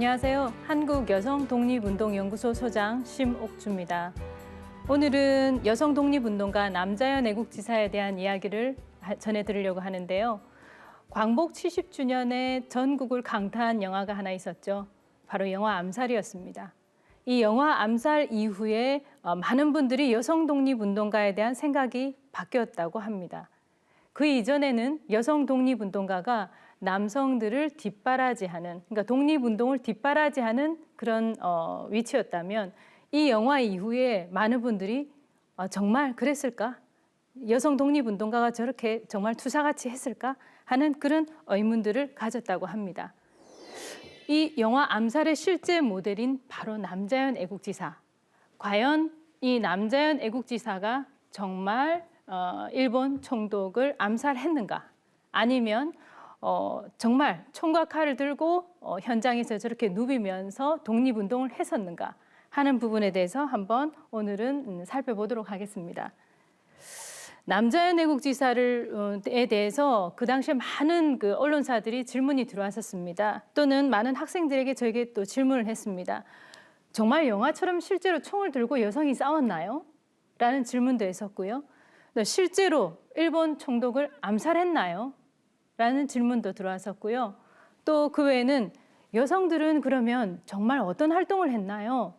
안녕하세요. 한국여성독립운동연구소 소장 심옥주입니다. 오늘은 여성독립운동가 남자연 애국지사에 대한 이야기를 전해드리려고 하는데요. 광복 70주년에 전국을 강타한 영화가 하나 있었죠. 바로 영화 암살이었습니다. 이 영화 암살 이후에 많은 분들이 여성독립운동가에 대한 생각이 바뀌었다고 합니다. 그 이전에는 여성독립운동가가 남성들을 뒷바라지하는, 그러니까 독립운동을 뒷바라지하는 그런 위치였다면 이 영화 이후에 많은 분들이 정말 그랬을까? 여성 독립운동가가 저렇게 정말 투사같이 했을까? 하는 그런 의문들을 가졌다고 합니다. 이 영화 암살의 실제 모델인 바로 남자연 애국지사. 과연 이 남자연 애국지사가 정말 일본 총독을 암살했는가? 아니면 정말 총과 칼을 들고 현장에서 저렇게 누비면서 독립운동을 했었는가 하는 부분에 대해서 한번 오늘은 살펴보도록 하겠습니다. 남자연 애국지사에 대해서 그 당시에 많은 언론사들이 질문이 들어왔었습니다. 또는 많은 학생들에게 저에게 또 질문을 했습니다. 정말 영화처럼 실제로 총을 들고 여성이 싸웠나요? 라는 질문도 했었고요. 실제로 일본 총독을 암살했나요? 라는 질문도 들어왔었고요. 또 그 외에는 여성들은 그러면 정말 어떤 활동을 했나요?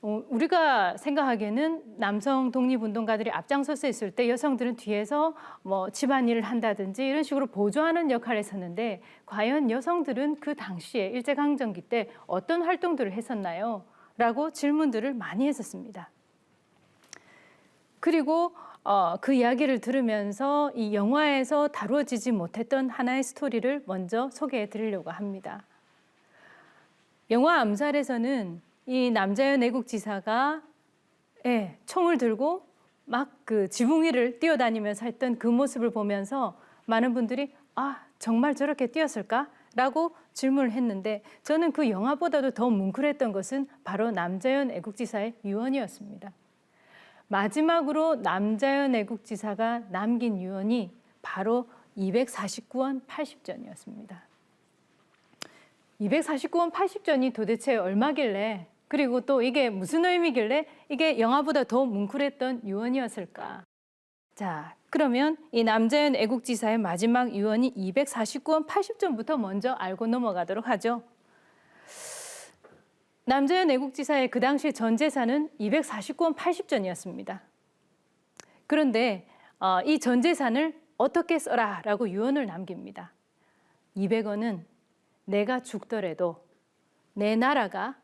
우리가 생각하기에는 남성 독립운동가들이 앞장서서 있을 때 여성들은 뒤에서 집안일을 한다든지 이런 식으로 보조하는 역할을 했었는데 과연 여성들은 그 당시에 일제강점기 때 어떤 활동들을 했었나요? 라고 질문들을 많이 했었습니다. 그리고 그 이야기를 들으면서 이 영화에서 다루어지지 못했던 하나의 스토리를 먼저 소개해 드리려고 합니다. 영화 암살에서는 이 남자연 애국지사가 총을 들고 막 지붕 위를 뛰어다니면서 했던 그 모습을 보면서 많은 분들이 정말 저렇게 뛰었을까? 라고 질문을 했는데 저는 그 영화보다도 더 뭉클했던 것은 바로 남자연 애국지사의 유언이었습니다. 마지막으로 남자연 애국지사가 남긴 유언이 바로 249원 80전이었습니다. 249원 80전이 도대체 얼마길래, 그리고 또 이게 무슨 의미길래 이게 영화보다 더 뭉클했던 유언이었을까? 자, 그러면 이 남자연 애국지사의 마지막 유언이 249원 80전부터 먼저 알고 넘어가도록 하죠. 남자연 애국지사의 그 당시 전 재산은 249원 80전이었습니다. 그런데 이 전 재산을 어떻게 써라 라고 유언을 남깁니다. 200원은 내가 죽더라도 내 나라가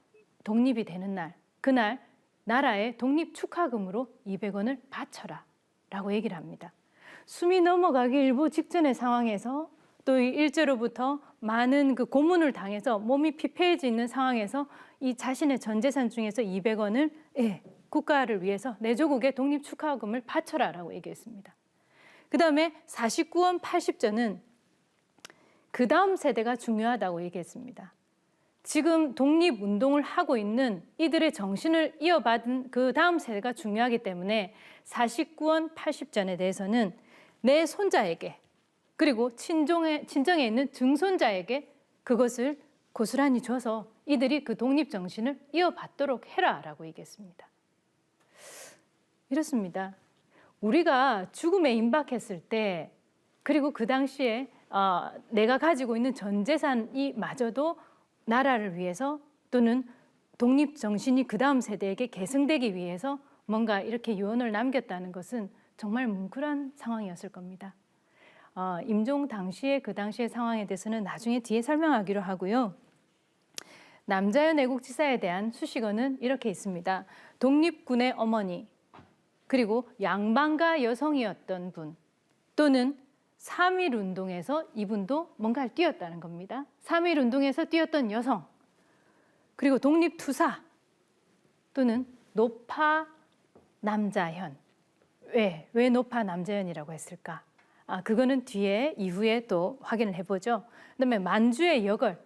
독립이 되는 날, 그날 나라의 독립 축하금으로 200원을 바쳐라 라고 얘기를 합니다. 숨이 넘어가기 일부 직전의 상황에서 또 이 일제로부터 많은 고문을 당해서 몸이 피폐해져 있는 상황에서 이 자신의 전 재산 중에서 200원을 국가를 위해서 내 조국의 독립 축하금을 바쳐라 라고 얘기했습니다. 그 다음에 49원 80전은 그 다음 세대가 중요하다고 얘기했습니다. 지금 독립운동을 하고 있는 이들의 정신을 이어받은 그 다음 세대가 중요하기 때문에 49원 80전에 대해서는 내 손자에게 그리고 친정에 있는 증손자에게 그것을 고스란히 줘서 이들이 그 독립정신을 이어받도록 해라 라고 얘기했습니다. 이렇습니다. 우리가 죽음에 임박했을 때 그리고 그 당시에 내가 가지고 있는 전 재산이 마저도 나라를 위해서 또는 독립정신이 그 다음 세대에게 계승되기 위해서 뭔가 이렇게 유언을 남겼다는 것은 정말 뭉클한 상황이었을 겁니다. 임종 당시의 그 당시의 상황에 대해서는 나중에 뒤에 설명하기로 하고요. 남자연 애국지사에 대한 수식어는 이렇게 있습니다. 독립군의 어머니, 그리고 양반가 여성이었던 분, 또는 3.1운동에서 이분도 뭔가를 뛰었다는 겁니다. 3.1운동에서 뛰었던 여성, 그리고 독립투사, 또는 노파 남자현. 왜 노파 남자현이라고 했을까? 그거는 이후에 또 확인을 해보죠. 그다음에 만주의 여걸.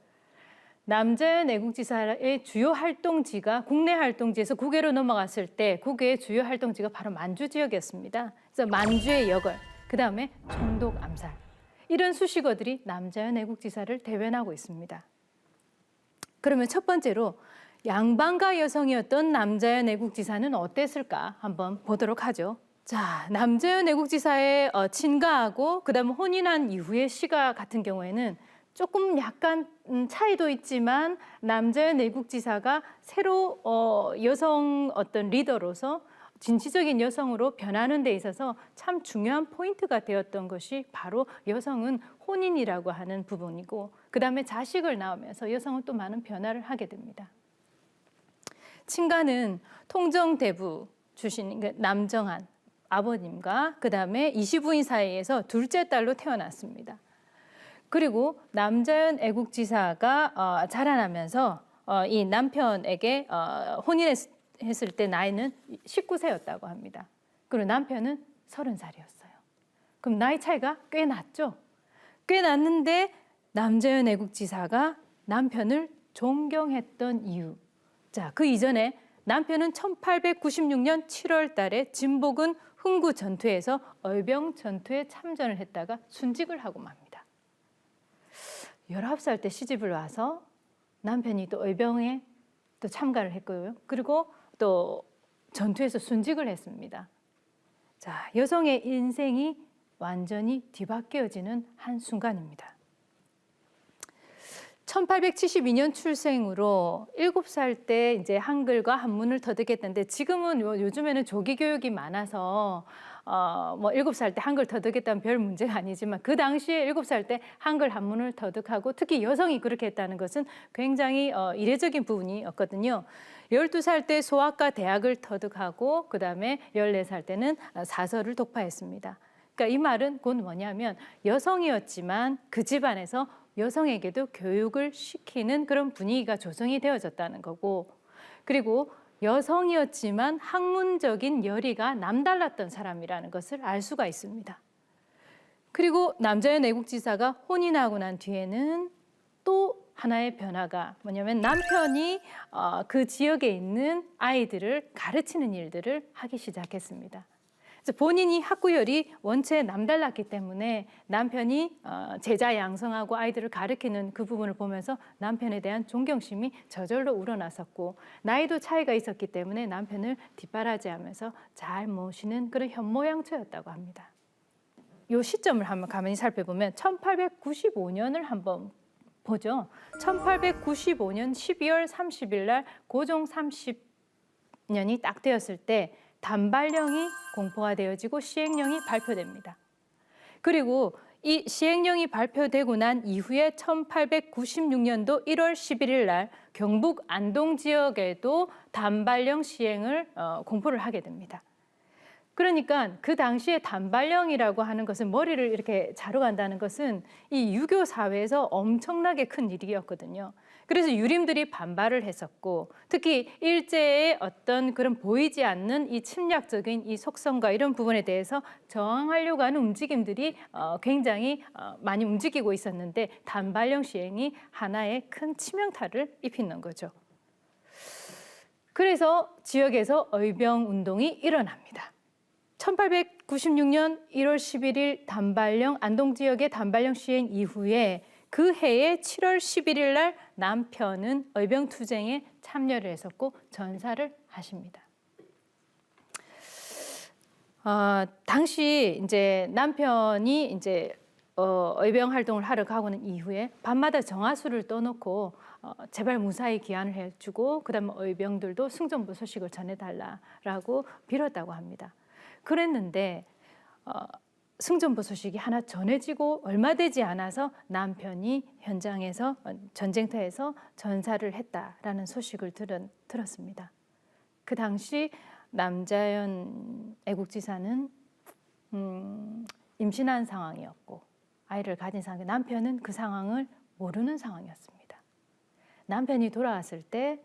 남자연 애국지사의 주요 활동지가 국내 활동지에서 국외로 넘어갔을 때 국외의 주요 활동지가 바로 만주 지역이었습니다. 그래서 만주의 여걸, 그 다음에 총독 암살. 이런 수식어들이 남자연 애국지사를 대변하고 있습니다. 그러면 첫 번째로 양반가 여성이었던 남자연 애국지사는 어땠을까 한번 보도록 하죠. 자, 남자연 애국지사의 친가하고 그다음 혼인한 이후의 시가 같은 경우에는 조금 약간 차이도 있지만 남자연 애국지사가 새로 여성 어떤 리더로서 진취적인 여성으로 변하는 데 있어서 참 중요한 포인트가 되었던 것이 바로 여성은 혼인이라고 하는 부분이고 그다음에 자식을 낳으면서 여성은 또 많은 변화를 하게 됩니다. 친가는 통정대부 출신 남정한 아버님과 그다음에 이시부인 사이에서 둘째 딸로 태어났습니다. 그리고 남자연 애국지사가 자라나면서 이 남편에게 혼인했을 때 나이는 19세였다고 합니다. 그리고 남편은 30살이었어요. 그럼 나이 차이가 꽤 났죠? 꽤 났는데 남자연 애국지사가 남편을 존경했던 이유. 자, 그 이전에 남편은 1896년 7월 달에 진복은 흥구 전투에서 얼병 전투에 참전을 했다가 순직을 하고 맙니다. 19살 때 시집을 와서 남편이 또 얼병에 또 참가를 했고요. 그리고 또 전투에서 순직을 했습니다. 자, 여성의 인생이 완전히 뒤바뀌어지는 한 순간입니다. 1872년 출생으로 7살 때 이제 한글과 한문을 터득했는데 지금은 요즘에는 조기 교육이 많아서 뭐 7살 때 한글 터득했다면 별 문제가 아니지만 그 당시에 7살 때 한글 한문을 터득하고 특히 여성이 그렇게 했다는 것은 굉장히 이례적인 부분이었거든요. 12살 때 소아과 대학을 터득하고 그다음에 14살 때는 사서를 독파했습니다. 그러니까 이 말은 곧 뭐냐면 여성이었지만 그 집안에서 여성에게도 교육을 시키는 그런 분위기가 조성이 되어졌다는 거고 그리고 여성이었지만 학문적인 열의가 남달랐던 사람이라는 것을 알 수가 있습니다. 그리고 남자연 애국지사가 혼인하고 난 뒤에는 또 하나의 변화가 뭐냐면 남편이 그 지역에 있는 아이들을 가르치는 일들을 하기 시작했습니다. 그래서 본인이 학구열이 원체 남달랐기 때문에 남편이 제자 양성하고 아이들을 가르치는 그 부분을 보면서 남편에 대한 존경심이 저절로 우러나섰고 나이도 차이가 있었기 때문에 남편을 뒷바라지하면서 잘 모시는 그런 현모양처였다고 합니다. 이 시점을 한번 가만히 살펴보면 1895년을 한번 보죠. 1895년 12월 30일 날 고종 30년이 딱 되었을 때 단발령이 공포가 되어지고 시행령이 발표됩니다. 그리고 이 시행령이 발표되고 난 이후에 1896년도 1월 11일 날 경북 안동 지역에도 단발령 시행을 공포를 하게 됩니다. 그러니까 그 당시에 단발령이라고 하는 것은 머리를 이렇게 자르고 간다는 것은 이 유교 사회에서 엄청나게 큰 일이었거든요. 그래서 유림들이 반발을 했었고 특히 일제의 어떤 그런 보이지 않는 이 침략적인 이 속성과 이런 부분에 대해서 저항하려고 하는 움직임들이 굉장히 많이 움직이고 있었는데 단발령 시행이 하나의 큰 치명타를 입히는 거죠. 그래서 지역에서 얼병 운동이 일어납니다. 1896년 1월 11일 단발령 안동 지역의 단발령 시행 이후에 그 해의 7월 11일 날 남편은 얼병투쟁에 참여를 했었고 전사를 하십니다. 당시 이제 남편이 이제 얼병 활동을 하러 가고는 이후에 밤마다 정화수를 떠놓고 제발 무사히 귀환을 해주고 그다음에 얼병들도 승전부 소식을 전해달라라고 빌었다고 합니다. 그랬는데 승전부 소식이 하나 전해지고 얼마 되지 않아서 남편이 현장에서 전쟁터에서 전사를 했다라는 소식을 들었습니다. 그 당시 남자연 애국지사는 임신한 상황이었고 아이를 가진 상황, 남편은 그 상황을 모르는 상황이었습니다. 남편이 돌아왔을 때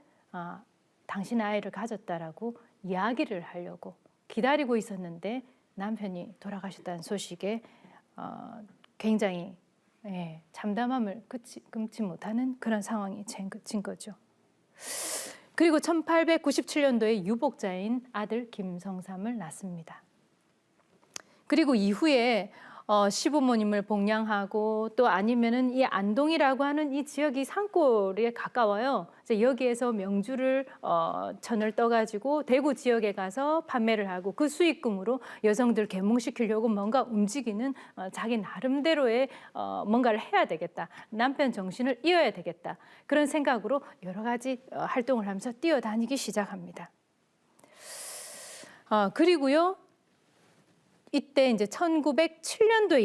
당신 아이를 가졌다라고 이야기를 하려고 기다리고 있었는데 남편이 돌아가셨다는 소식에 굉장히 참담함을 금치 못하는 그런 상황이 진 거죠. 그리고 1897년도에 유복자인 아들 김성삼을 낳습니다. 그리고 이후에 시부모님을 복양하고 또 아니면은 이 안동이라고 하는 이 지역이 산골에 가까워요. 이제 여기에서 명주를 천을 떠가지고 대구 지역에 가서 판매를 하고 그 수익금으로 여성들 계몽시키려고 뭔가 움직이는 자기 나름대로의 뭔가를 해야 되겠다. 남편 정신을 이어야 되겠다. 그런 생각으로 여러 가지 활동을 하면서 뛰어다니기 시작합니다. 그리고요. 이때 이제 1907년도에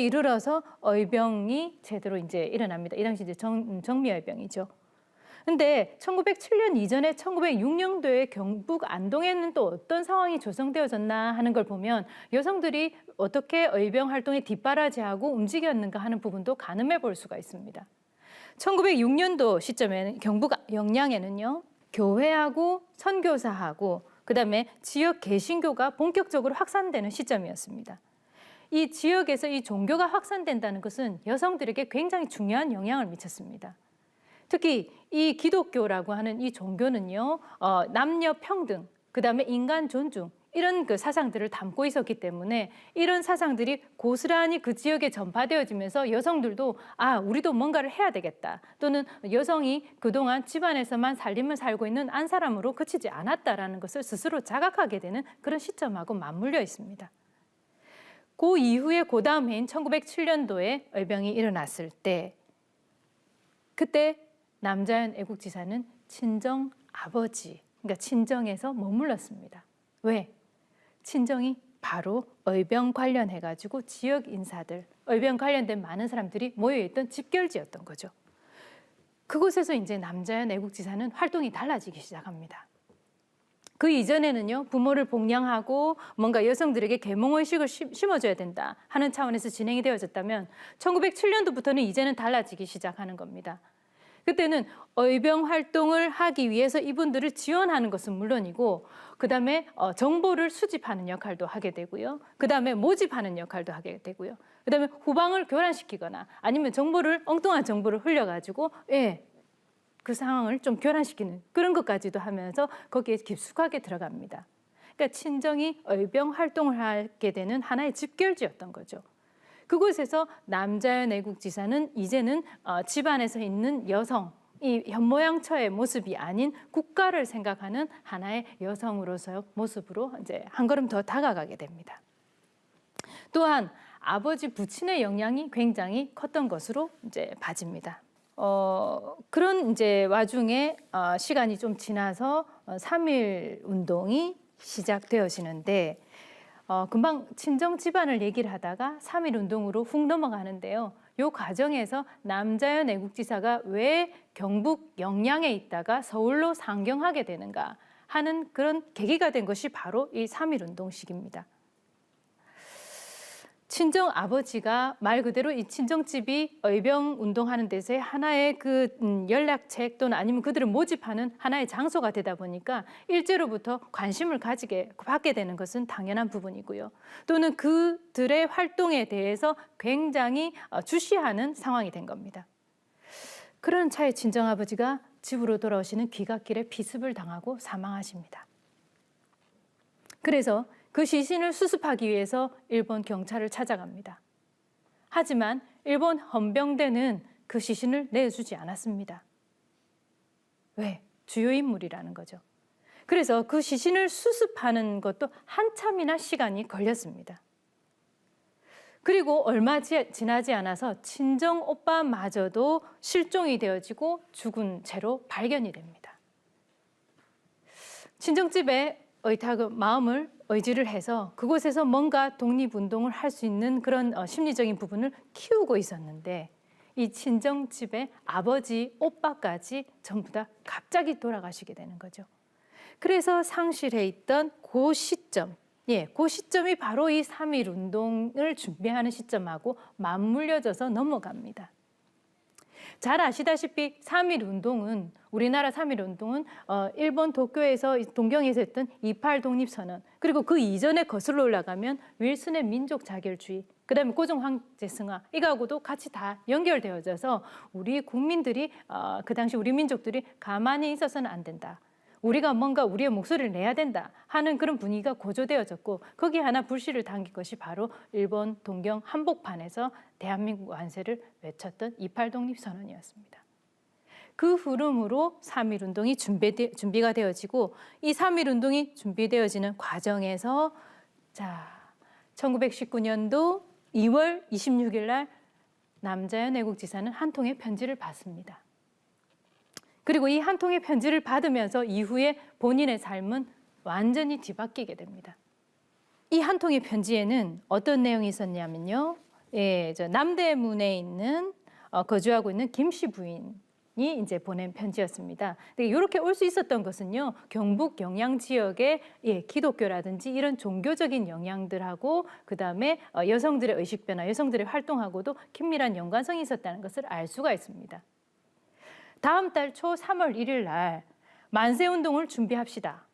이르러서 의병이 제대로 이제 일어납니다. 이 당시 이제 정미의병이죠. 근데 1907년 이전에 1906년도에 경북 안동에는 또 어떤 상황이 조성되어졌나 하는 걸 보면 여성들이 어떻게 의병 활동에 뒷바라지하고 움직였는가 하는 부분도 가늠해 볼 수가 있습니다. 1906년도 시점에는 경북 영양에는요. 교회하고 선교사하고 그다음에 지역 개신교가 본격적으로 확산되는 시점이었습니다. 이 지역에서 이 종교가 확산된다는 것은 여성들에게 굉장히 중요한 영향을 미쳤습니다. 특히 이 기독교라고 하는 이 종교는요, 남녀 평등, 그다음에 인간 존중 이런 그 사상들을 담고 있었기 때문에 이런 사상들이 고스란히 그 지역에 전파되어지면서 여성들도 우리도 뭔가를 해야 되겠다. 또는 여성이 그동안 집안에서만 살림을 살고 있는 한 사람으로 그치지 않았다라는 것을 스스로 자각하게 되는 그런 시점하고 맞물려 있습니다. 그 이후에 그 다음 해인 1907년도에 의병이 일어났을 때 그때 남자연 애국지사는 친정 아버지, 그러니까 친정에서 머물렀습니다. 왜? 친정이 바로 의병 관련해가지고 지역 인사들, 의병 관련된 많은 사람들이 모여있던 집결지였던 거죠. 그곳에서 이제 남자연 애국지사는 활동이 달라지기 시작합니다. 그 이전에는요, 부모를 복양하고 뭔가 여성들에게 계몽의식을 심어줘야 된다 하는 차원에서 진행이 되어졌다면 1907년도부터는 이제는 달라지기 시작하는 겁니다. 그때는 의병 활동을 하기 위해서 이분들을 지원하는 것은 물론이고 그다음에 정보를 수집하는 역할도 하게 되고요. 그다음에 모집하는 역할도 하게 되고요. 그다음에 후방을 교란시키거나 아니면 엉뚱한 정보를 흘려가지고 그 상황을 좀 교란시키는 그런 것까지도 하면서 거기에 깊숙하게 들어갑니다. 그러니까 친정이 의병 활동을 하게 되는 하나의 집결지였던 거죠. 그곳에서 남자연 애국지사는 이제는 집안에서 있는 여성, 이 현모양처의 모습이 아닌 국가를 생각하는 하나의 여성으로서의 모습으로 이제 한 걸음 더 다가가게 됩니다. 또한 아버지 부친의 영향이 굉장히 컸던 것으로 이제 봐집니다. 그런 이제 와중에 시간이 좀 지나서 3.1 운동이 시작되어지는데 금방 친정 집안을 얘기를 하다가 3.1 운동으로 훅 넘어가는데요. 이 과정에서 남자연 애국지사가 왜 경북 영양에 있다가 서울로 상경하게 되는가 하는 그런 계기가 된 것이 바로 이 3.1 운동 시기입니다. 친정 아버지가 말 그대로 이 친정집이 의병 운동하는 데서의 하나의 그 연락책 또는 아니면 그들을 모집하는 하나의 장소가 되다 보니까 일제로부터 관심을 받게 되는 것은 당연한 부분이고요. 또는 그들의 활동에 대해서 굉장히 주시하는 상황이 된 겁니다. 그런 차에 친정 아버지가 집으로 돌아오시는 귀갓길에 피습을 당하고 사망하십니다. 그래서 그 시신을 수습하기 위해서 일본 경찰을 찾아갑니다. 하지만 일본 헌병대는 그 시신을 내주지 않았습니다. 왜? 주요 인물이라는 거죠. 그래서 그 시신을 수습하는 것도 한참이나 시간이 걸렸습니다. 그리고 얼마 지나지 않아서 친정 오빠마저도 실종이 되어지고 죽은 채로 발견이 됩니다. 친정집에 마음을 의지를 해서 그곳에서 뭔가 독립운동을 할 수 있는 그런 심리적인 부분을 키우고 있었는데 이 친정집의 아버지, 오빠까지 전부 다 갑자기 돌아가시게 되는 거죠. 그래서 상실해 있던 그 시점, 그 시점이 바로 이 3.1 운동을 준비하는 시점하고 맞물려져서 넘어갑니다. 잘 아시다시피 3.1 운동은 우리나라 3.1 운동은 일본 도쿄에서 동경에서 했던 28 독립선언 그리고 그 이전에 거슬러 올라가면 윌슨의 민족 자결주의 그다음에 고종 황제승화 이거하고도 같이 다 연결되어져서 우리 국민들이 그 당시 우리 민족들이 가만히 있어서는 안 된다. 우리가 뭔가 우리의 목소리를 내야 된다 하는 그런 분위기가 고조되어졌고 거기에 하나 불씨를 당긴 것이 바로 일본 동경 한복판에서 대한민국 완세를 외쳤던 28 독립선언이었습니다. 그 흐름으로 3.1 운동이 준비가 되어지고 이 3.1 운동이 준비되어지는 과정에서 1919년도 2월 26일 날 남자연 애국지사는 한 통의 편지를 받습니다. 그리고 이 한 통의 편지를 받으면서 이후에 본인의 삶은 완전히 뒤바뀌게 됩니다. 이 한 통의 편지에는 어떤 내용이 있었냐면요. 남대문에 있는 거주하고 있는 김 씨 부인이 이제 보낸 편지였습니다. 이렇게 올 수 있었던 것은요, 경북 영양 지역의 기독교라든지 이런 종교적인 영향들하고 그 다음에 여성들의 의식 변화, 여성들의 활동하고도 긴밀한 연관성이 있었다는 것을 알 수가 있습니다. 다음 달 초 3월 1일 날 만세운동을 준비합시다.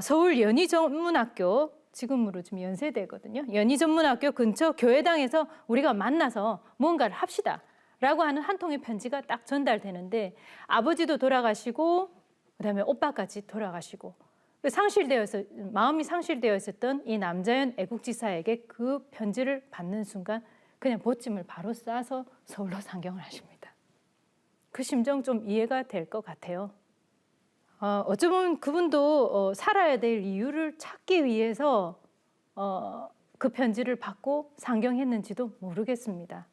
서울 연희전문학교, 지금으로 좀 연세대거든요. 연희전문학교 근처 교회당에서 우리가 만나서 무언가를 합시다. 라고 하는 한 통의 편지가 딱 전달되는데 아버지도 돌아가시고 그다음에 오빠까지 돌아가시고 마음이 상실되어 있었던 이 남자연 애국지사에게 그 편지를 받는 순간 그냥 보찜을 바로 싸서 서울로 상경을 하십니다. 그 심정 좀 이해가 될 것 같아요. 어쩌면 그분도 살아야 될 이유를 찾기 위해서 그 편지를 받고 상경했는지도 모르겠습니다.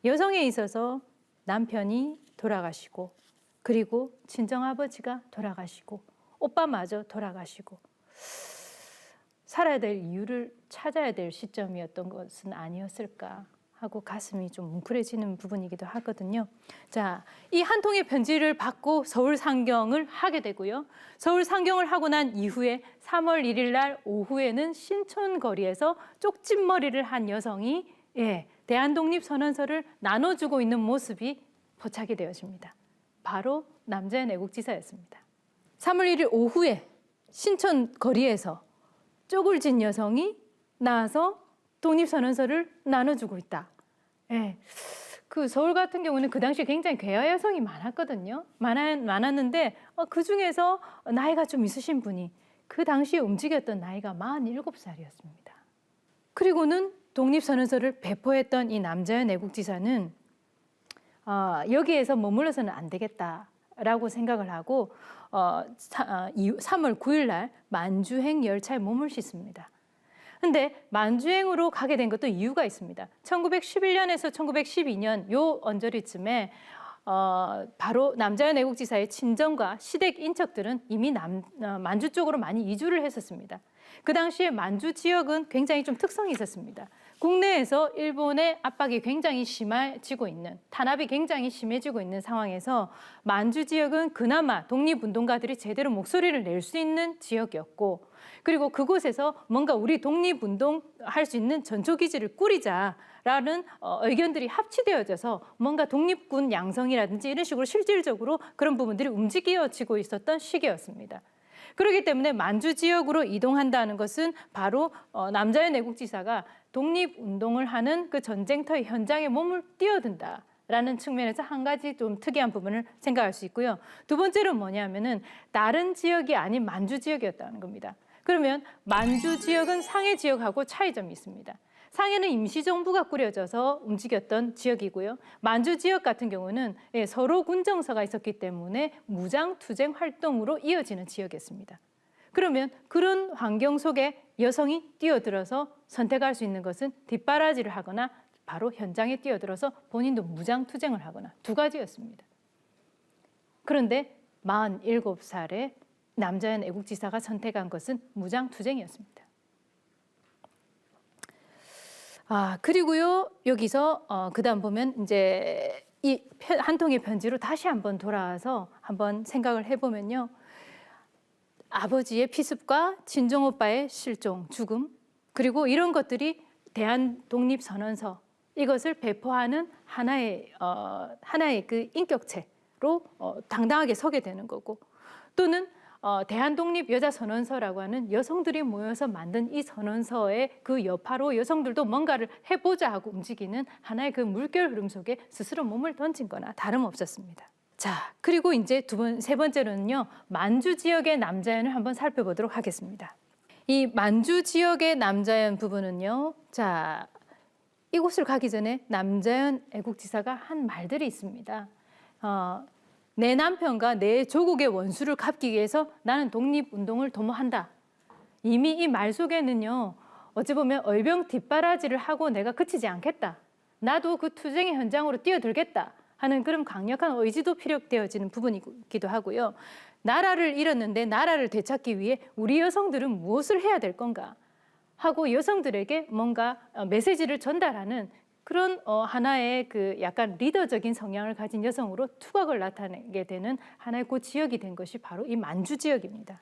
여성에 있어서 남편이 돌아가시고 그리고 친정아버지가 돌아가시고 오빠마저 돌아가시고 살아야 될 이유를 찾아야 될 시점이었던 것은 아니었을까 하고 가슴이 좀 뭉클해지는 부분이기도 하거든요. 이 한 통의 편지를 받고 서울 상경을 하게 되고요. 서울 상경을 하고 난 이후에 3월 1일 날 오후에는 신촌 거리에서 쪽집머리를 한 여성이 대한독립선언서를 나눠주고 있는 모습이 포착이 되어집니다. 바로 남자연 애국지사였습니다. 3월 1일 오후에 신촌 거리에서 쪽을 진 여성이 나와서 독립선언서를 나눠주고 있다. 그 서울 같은 경우는 그 당시에 굉장히 괴화 여성이 많았거든요. 많았는데 그 중에서 나이가 좀 있으신 분이 그 당시에 움직였던 나이가 47살이었습니다. 그리고는 독립선언서를 배포했던 이 남자연 애국지사는 여기에서 머물러서는 안 되겠다라고 생각을 하고 3월 9일 날 만주행 열차에 몸을 싣습니다. 근데 만주행으로 가게 된 것도 이유가 있습니다. 1911년에서 1912년 요 언저리쯤에 바로 남자연 애국지사의 친정과 시댁 인척들은 이미 만주 쪽으로 많이 이주를 했었습니다. 그 당시에 만주 지역은 굉장히 좀 특성이 있었습니다. 국내에서 일본의 압박이 굉장히 심해지고 있는, 탄압이 굉장히 심해지고 있는 상황에서 만주 지역은 그나마 독립운동가들이 제대로 목소리를 낼 수 있는 지역이었고, 그리고 그곳에서 뭔가 우리 독립운동 할 수 있는 전초기지를 꾸리자라는 의견들이 합치되어져서 뭔가 독립군 양성이라든지 이런 식으로 실질적으로 그런 부분들이 움직여지고 있었던 시기였습니다. 그렇기 때문에 만주 지역으로 이동한다는 것은 바로 남자연 애국지사가 독립운동을 하는 그 전쟁터의 현장에 몸을 뛰어든다라는 측면에서 한 가지 좀 특이한 부분을 생각할 수 있고요. 두 번째는 뭐냐면은 다른 지역이 아닌 만주 지역이었다는 겁니다. 그러면 만주 지역은 상해 지역하고 차이점이 있습니다. 상해는 임시정부가 꾸려져서 움직였던 지역이고요. 만주 지역 같은 경우는 서로 군정서가 있었기 때문에 무장투쟁 활동으로 이어지는 지역이었습니다. 그러면 그런 환경 속에 여성이 뛰어들어서 선택할 수 있는 것은 뒷바라지를 하거나 바로 현장에 뛰어들어서 본인도 무장투쟁을 하거나 두 가지였습니다. 그런데 47살의 남자연 애국지사가 선택한 것은 무장투쟁이었습니다. 그리고요, 여기서 그다음 보면 이제 이 한 통의 편지로 다시 한번 돌아와서 한번 생각을 해보면요. 아버지의 피습과 친정 오빠의 실종, 죽음, 그리고 이런 것들이 대한독립선언서 이것을 배포하는 하나의 그 인격체로 당당하게 서게 되는 거고, 또는 대한독립여자선언서라고 하는 여성들이 모여서 만든 이 선언서의 그 여파로 여성들도 뭔가를 해보자 하고 움직이는 하나의 그 물결 흐름 속에 스스로 몸을 던진 거나 다름없었습니다. 자, 그리고 이제 세 번째로는요, 만주 지역의 남자연을 한번 살펴보도록 하겠습니다. 이 만주 지역의 남자연 부분은요, 자, 이곳을 가기 전에 남자연 애국지사가 한 말들이 있습니다. 내 남편과 내 조국의 원수를 갚기 위해서 나는 독립운동을 도모한다. 이미 이 말 속에는요, 어찌 보면 얼병 뒷바라지를 하고 내가 그치지 않겠다. 나도 그 투쟁의 현장으로 뛰어들겠다 하는 그런 강력한 의지도 피력되어지는 부분이기도 하고요. 나라를 잃었는데 나라를 되찾기 위해 우리 여성들은 무엇을 해야 될 건가 하고 여성들에게 뭔가 메시지를 전달하는 그런 하나의 그 약간 리더적인 성향을 가진 여성으로 투각을 나타내게 되는 하나의 그 지역이 된 것이 바로 이 만주 지역입니다.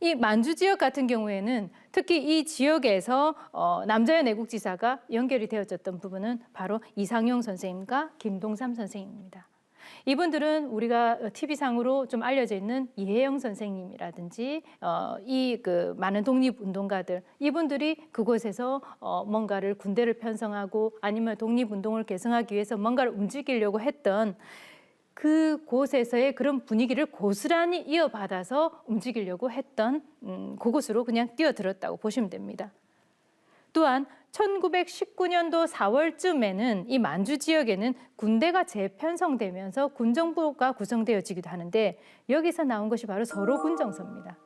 이 만주 지역 같은 경우에는 특히 이 지역에서 남자연 애국지사가 연결이 되어졌던 부분은 바로 이상용 선생님과 김동삼 선생님입니다. 이분들은 우리가 TV상으로 좀 알려져 있는 이혜영 선생님이라든지 이 그 많은 독립운동가들 이분들이 그곳에서 뭔가를 군대를 편성하고 아니면 독립운동을 계승하기 위해서 뭔가를 움직이려고 했던 그곳에서의 그런 분위기를 고스란히 이어받아서 움직이려고 했던 그곳으로 그냥 뛰어들었다고 보시면 됩니다. 또한 1919년도 4월쯤에는 이 만주 지역에는 군대가 재편성되면서 군정부가 구성되어지기도 하는데 여기서 나온 것이 바로 서로군정서입니다.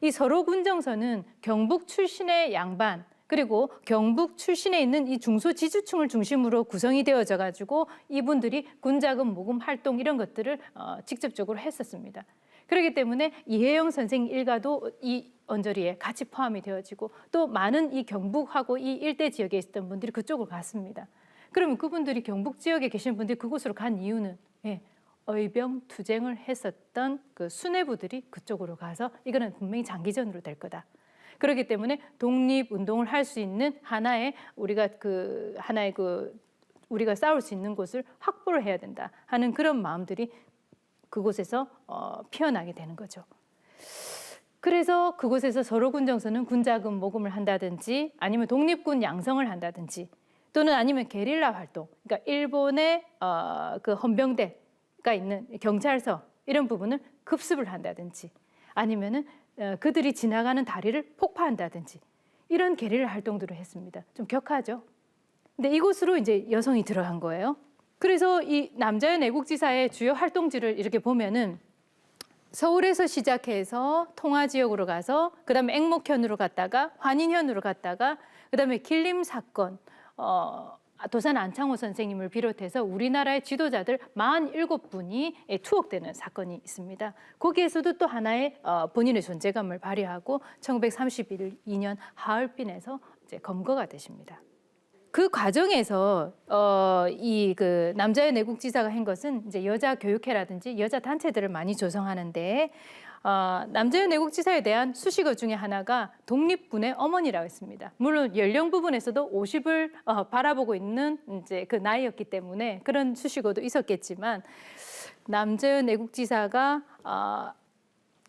이 서로군정서는 경북 출신의 양반 그리고 경북 출신에 있는 이 중소지주층을 중심으로 구성이 되어져 가지고 이분들이 군자금 모금 활동 이런 것들을 직접적으로 했었습니다. 그렇기 때문에 이혜영 선생 일가도 이 언저리에 같이 포함이 되어지고 또 많은 이 경북하고 이 일대 지역에 있었던 분들이 그쪽으로 갔습니다. 그러면 그분들이 경북 지역에 계신 분들이 그곳으로 간 이유는 의병 투쟁을 했었던 그 수뇌부들이 그쪽으로 가서 이거는 분명히 장기전으로 될 거다. 그렇기 때문에 독립운동을 할 수 있는 하나의 우리가 우리가 싸울 수 있는 곳을 확보를 해야 된다 하는 그런 마음들이 그곳에서 피어나게 되는 거죠. 그래서 그곳에서 서로군정서는 군자금 모금을 한다든지 아니면 독립군 양성을 한다든지 또는 아니면 게릴라 활동, 그러니까 일본의 그 헌병대가 있는 경찰서 이런 부분을 급습을 한다든지 아니면은 그들이 지나가는 다리를 폭파한다든지 이런 게릴라 활동들을 했습니다. 좀 격하죠. 근데 이곳으로 이제 여성이 들어간 거예요. 그래서 이 남자연 애국지사의 주요 활동지를 이렇게 보면은 서울에서 시작해서 통화 지역으로 가서 그다음에 앵목현으로 갔다가 환인현으로 갔다가 그다음에 길림 사건, 도산 안창호 선생님을 비롯해서 우리나라의 지도자들 47분이 투옥되는 사건이 있습니다. 거기에서도 또 하나의 본인의 존재감을 발휘하고 1932년 하얼빈에서 이제 검거가 되십니다. 그 과정에서 이 그 남자연 애국지사가 한 것은 이제 여자 교육회라든지 여자 단체들을 많이 조성하는데 남자연 애국지사에 대한 수식어 중에 하나가 독립군의 어머니라고 했습니다. 물론 연령 부분에서도 50을 바라보고 있는 이제 그 나이였기 때문에 그런 수식어도 있었겠지만 남자연 애국지사가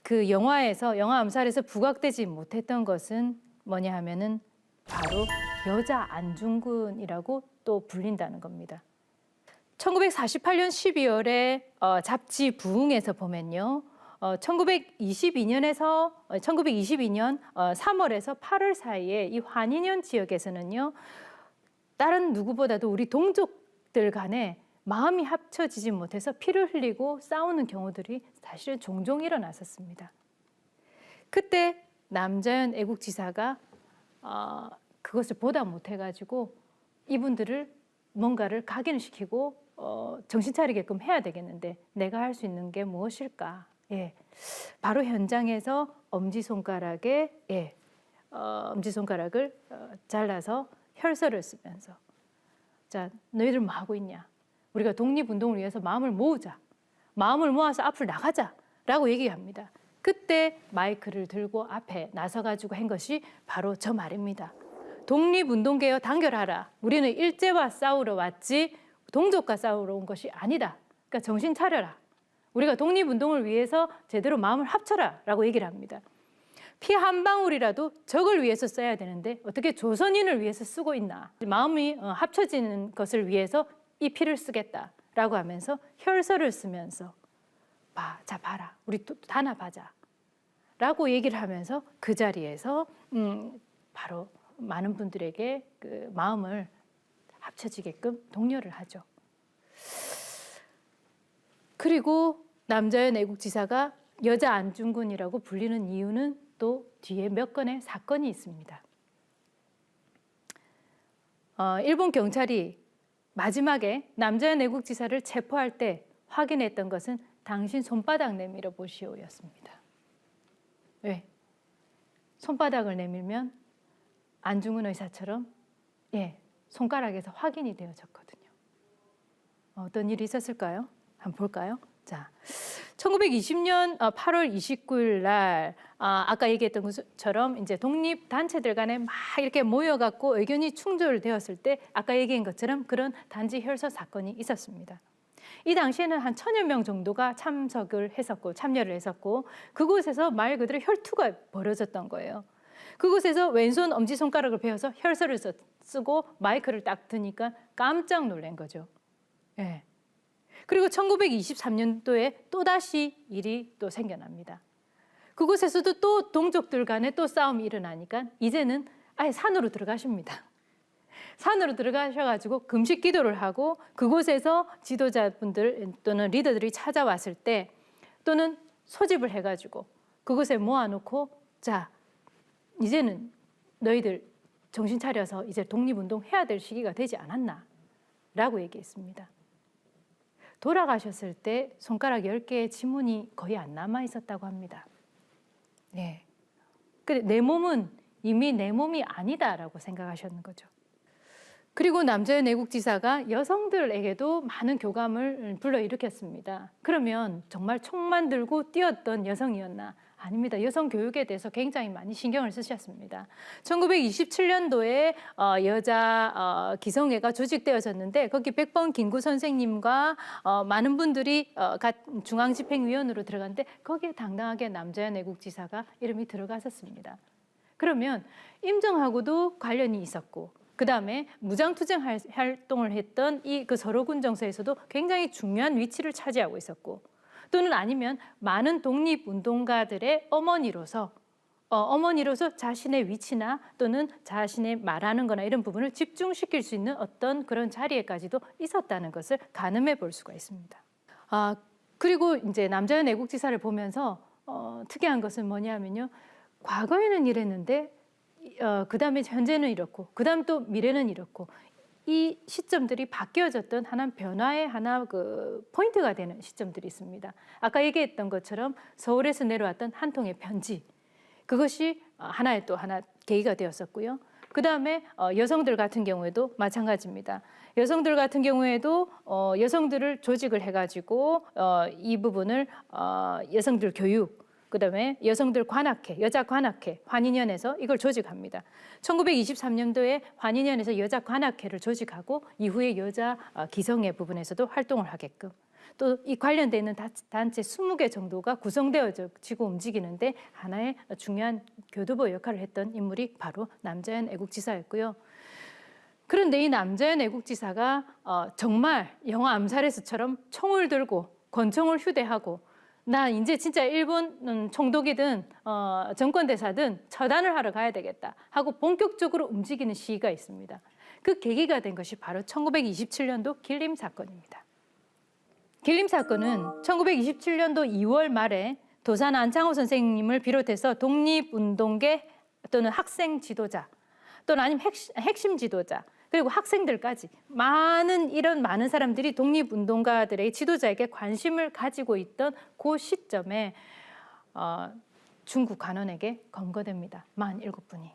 그 영화 암살에서 부각되지 못했던 것은 뭐냐 하면은 바로 여자 안중근이라고 또 불린다는 겁니다. 1948년 12월에 잡지 부흥에서 보면요. 1922년 3월에서 8월 사이에 이 환인현 지역에서는요. 다른 누구보다도 우리 동족들 간에 마음이 합쳐지지 못해서 피를 흘리고 싸우는 경우들이 사실은 종종 일어났었습니다. 그때 남자연 애국지사가 그것을 보다 못해가지고 이분들을 뭔가를 각인을 시키고 정신 차리게끔 해야 되겠는데 내가 할 수 있는 게 무엇일까? 바로 현장에서 엄지손가락을 잘라서 혈서를 쓰면서 자, 너희들 뭐 하고 있냐? 우리가 독립운동을 위해서 마음을 모으자. 마음을 모아서 앞으로 나가자라고 얘기합니다. 그때 마이크를 들고 앞에 나서가지고 한 것이 바로 저 말입니다. 독립운동계여 단결하라. 우리는 일제와 싸우러 왔지 동족과 싸우러 온 것이 아니다. 그러니까 정신 차려라. 우리가 독립운동을 위해서 제대로 마음을 합쳐라 라고 얘기를 합니다. 피 한 방울이라도 적을 위해서 써야 되는데 어떻게 조선인을 위해서 쓰고 있나. 마음이 합쳐지는 것을 위해서 이 피를 쓰겠다 라고 하면서 혈서를 쓰면서 자 봐라 우리 또 단합하자 라고 얘기를 하면서 그 자리에서 바로 많은 분들에게 그 마음을 합쳐지게끔 독려를 하죠. 그리고 남자연 애국지사가 여자 안중근이라고 불리는 이유는 또 뒤에 몇 건의 사건이 있습니다. 일본 경찰이 마지막에 남자연 애국지사를 체포할 때 확인했던 것은 당신 손바닥 내밀어 보시오였습니다. 왜? 손바닥을 내밀면 안중근 의사처럼 손가락에서 확인이 되어졌거든요. 어떤 일이 있었을까요? 한번 볼까요? 자, 1920년 8월 29일 날 아까 얘기했던 것처럼 이제 독립 단체들 간에 막 이렇게 모여갖고 의견이 충돌되었을 때 아까 얘기한 것처럼 그런 단지 혈서 사건이 있었습니다. 이 당시에는 한 1000여 명 정도가 참여를 했었고 그곳에서 말 그대로 혈투가 벌어졌던 거예요. 그곳에서 왼손 엄지손가락을 베어서 혈서를 쓰고 마이크를 딱 드니까 깜짝 놀란 거죠. 예. 그리고 1923년도에 또다시 일이 또 생겨납니다. 그곳에서도 또 동족들 간에 또 싸움이 일어나니까 이제는 아예 산으로 들어가십니다. 산으로 들어가셔가지고 금식 기도를 하고 그곳에서 지도자분들 또는 리더들이 찾아왔을 때 또는 소집을 해가지고 그곳에 모아놓고 자 이제는 너희들 정신 차려서 이제 독립운동 해야 될 시기가 되지 않았나 라고 얘기했습니다. 돌아가셨을 때 손가락 10개의 지문이 거의 안 남아 있었다고 합니다. 네. 근데 내 몸은 이미 내 몸이 아니다라고 생각하셨는 거죠. 그리고 남자연 애국지사가 여성들에게도 많은 교감을 불러일으켰습니다. 그러면 정말 총만 들고 뛰었던 여성이었나? 아닙니다. 여성 교육에 대해서 굉장히 많이 신경을 쓰셨습니다. 1927년도에 여자 기성회가 조직되어졌는데 거기 백번 김구 선생님과 많은 분들이 중앙집행위원으로 들어갔는데 거기에 당당하게 남자연 애국지사가 이름이 들어갔었습니다. 그러면 임정하고도 관련이 있었고 그 다음에 무장투쟁 활동을 했던 그 서로군정서에서도 굉장히 중요한 위치를 차지하고 있었고 또는 아니면 많은 독립운동가들의 어머니로서 자신의 위치나 또는 자신의 말하는 거나 이런 부분을 집중시킬 수 있는 어떤 그런 자리에까지도 있었다는 것을 가늠해 볼 수가 있습니다. 그리고 이제 남자연 애국지사를 보면서 특이한 것은 뭐냐면요. 과거에는 이랬는데 그 다음에 현재는 이렇고 그 다음 또 미래는 이렇고 이 시점들이 바뀌어졌던 하나의 변화의 그 포인트가 되는 시점들이 있습니다. 아까 얘기했던 것처럼 서울에서 내려왔던 한 통의 편지 그것이 하나의 또 하나 계기가 되었었고요. 그 다음에 여성들 같은 경우에도 마찬가지입니다. 여성들 같은 경우에도 여성들을 조직을 해가지고 이 부분을 여성들 교육 그다음에 여성들 관악회, 여자 관악회, 환인연에서 이걸 조직합니다. 1923년도에 환인연에서 여자 관악회를 조직하고 이후에 여자 기성회 부분에서도 활동을 하게끔 또 이 관련돼 있는 단체 20개 정도가 구성되어지고 움직이는데 하나의 중요한 교두보 역할을 했던 인물이 바로 남자연 애국지사였고요. 그런데 이 남자연 애국지사가 정말 영화 암살에서처럼 총을 들고 권총을 휴대하고 나 이제 진짜 일본 총독이든 정권대사든 처단을 하러 가야 되겠다 하고 본격적으로 움직이는 시기가 있습니다. 그 계기가 된 것이 바로 1927년도 길림 사건입니다. 길림 사건은 1927년도 2월 말에 도산 안창호 선생님을 비롯해서 독립운동계 또는 학생 지도자 또는 아니면 핵심 지도자 그리고 학생들까지 많은 사람들이 독립운동가들의 지도자에게 관심을 가지고 있던 그 시점에 중국 관원에게 검거됩니다. 47분이.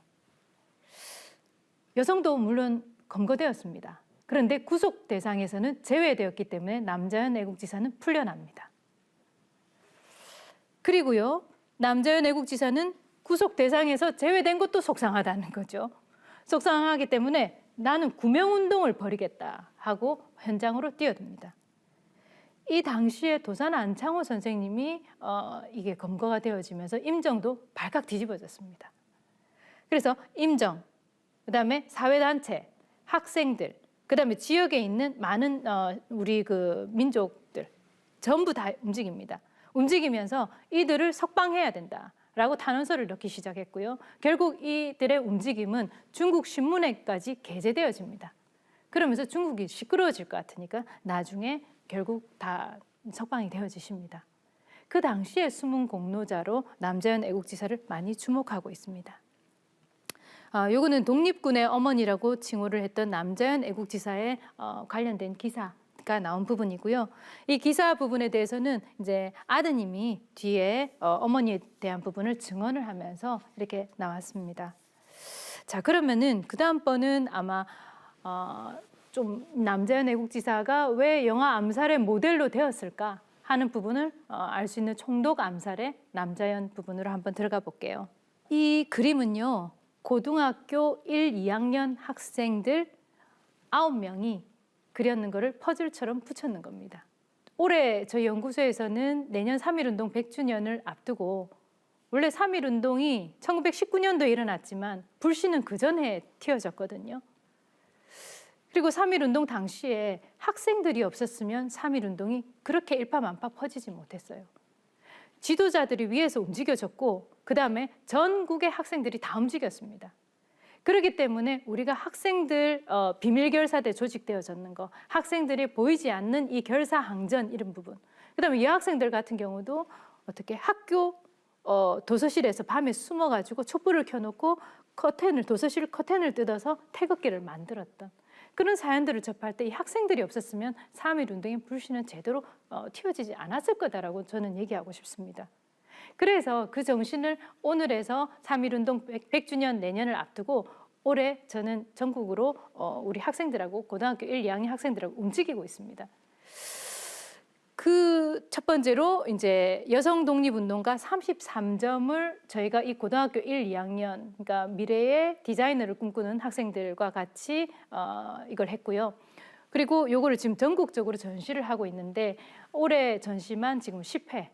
여성도 물론 검거되었습니다. 그런데 구속 대상에서는 제외되었기 때문에 남자연 애국지사는 풀려납니다. 그리고요, 남자연 애국지사는 구속 대상에서 제외된 것도 속상하다는 거죠. 속상하기 때문에 나는 구명운동을 벌이겠다 하고 현장으로 뛰어듭니다. 이 당시에 도산 안창호 선생님이 이게 검거가 되어지면서 임정도 발칵 뒤집어졌습니다. 그래서 임정, 그다음에 사회단체, 학생들, 그다음에 지역에 있는 많은 우리 그 민족들 전부 다 움직입니다. 움직이면서 이들을 석방해야 된다라고 탄원서를 넣기 시작했고요. 결국 이들의 움직임은 중국 신문에까지 게재되어집니다. 그러면서 중국이 시끄러워질 것 같으니까 나중에 결국 다 석방이 되어지십니다. 그 당시에 숨은 공로자로 남자연 애국지사를 많이 주목하고 있습니다. 요거는 독립군의 어머니라고 칭호를 했던 남자연 애국지사에 관련된 기사가 나온 부분이고요. 이 기사 부분에 대해서는 이제 아드님이 뒤에 어머니에 대한 부분을 증언을 하면서 이렇게 나왔습니다. 자, 그러면은 그 다음번은 아마 좀 남자연 애국지사가 왜 영화 암살의 모델로 되었을까 하는 부분을 알 수 있는 총독 암살의 남자연 부분으로 한번 들어가 볼게요. 이 그림은요, 고등학교 1, 2학년 학생들 9명이 그렸는 거를 퍼즐처럼 붙였는 겁니다. 올해 저희 연구소에서는 내년 3.1운동 100주년을 앞두고 원래 3.1운동이 1919년도에 일어났지만 불씨는 그 전에 튀어졌거든요. 그리고 3.1운동 당시에 학생들이 없었으면 3.1운동이 그렇게 일파만파 퍼지지 못했어요. 지도자들이 위에서 움직여졌고 그 다음에 전국의 학생들이 다 움직였습니다. 그렇기 때문에 우리가 학생들 비밀결사대 조직되어졌는 거, 학생들이 보이지 않는 이 결사항전 이런 부분, 그 다음에 여학생들 같은 경우도 어떻게 학교 도서실에서 밤에 숨어가지고 촛불을 켜놓고 도서실 커튼을 뜯어서 태극기를 만들었던 그런 사연들을 접할 때 이 학생들이 없었으면 3.1운동의 불씨는 제대로 튀어지지 않았을 거다라고 저는 얘기하고 싶습니다. 그래서 그 정신을 오늘에서 3.1운동 100주년 내년을 앞두고 올해 저는 전국으로 우리 학생들하고 고등학교 1, 2학년 학생들하고 움직이고 있습니다. 그 첫 번째로 이제 여성 독립운동가 33점을 저희가 이 고등학교 1, 2학년, 그러니까 미래의 디자이너를 꿈꾸는 학생들과 같이 이걸 했고요. 그리고 요거를 지금 전국적으로 전시를 하고 있는데 올해 전시만 지금 10회,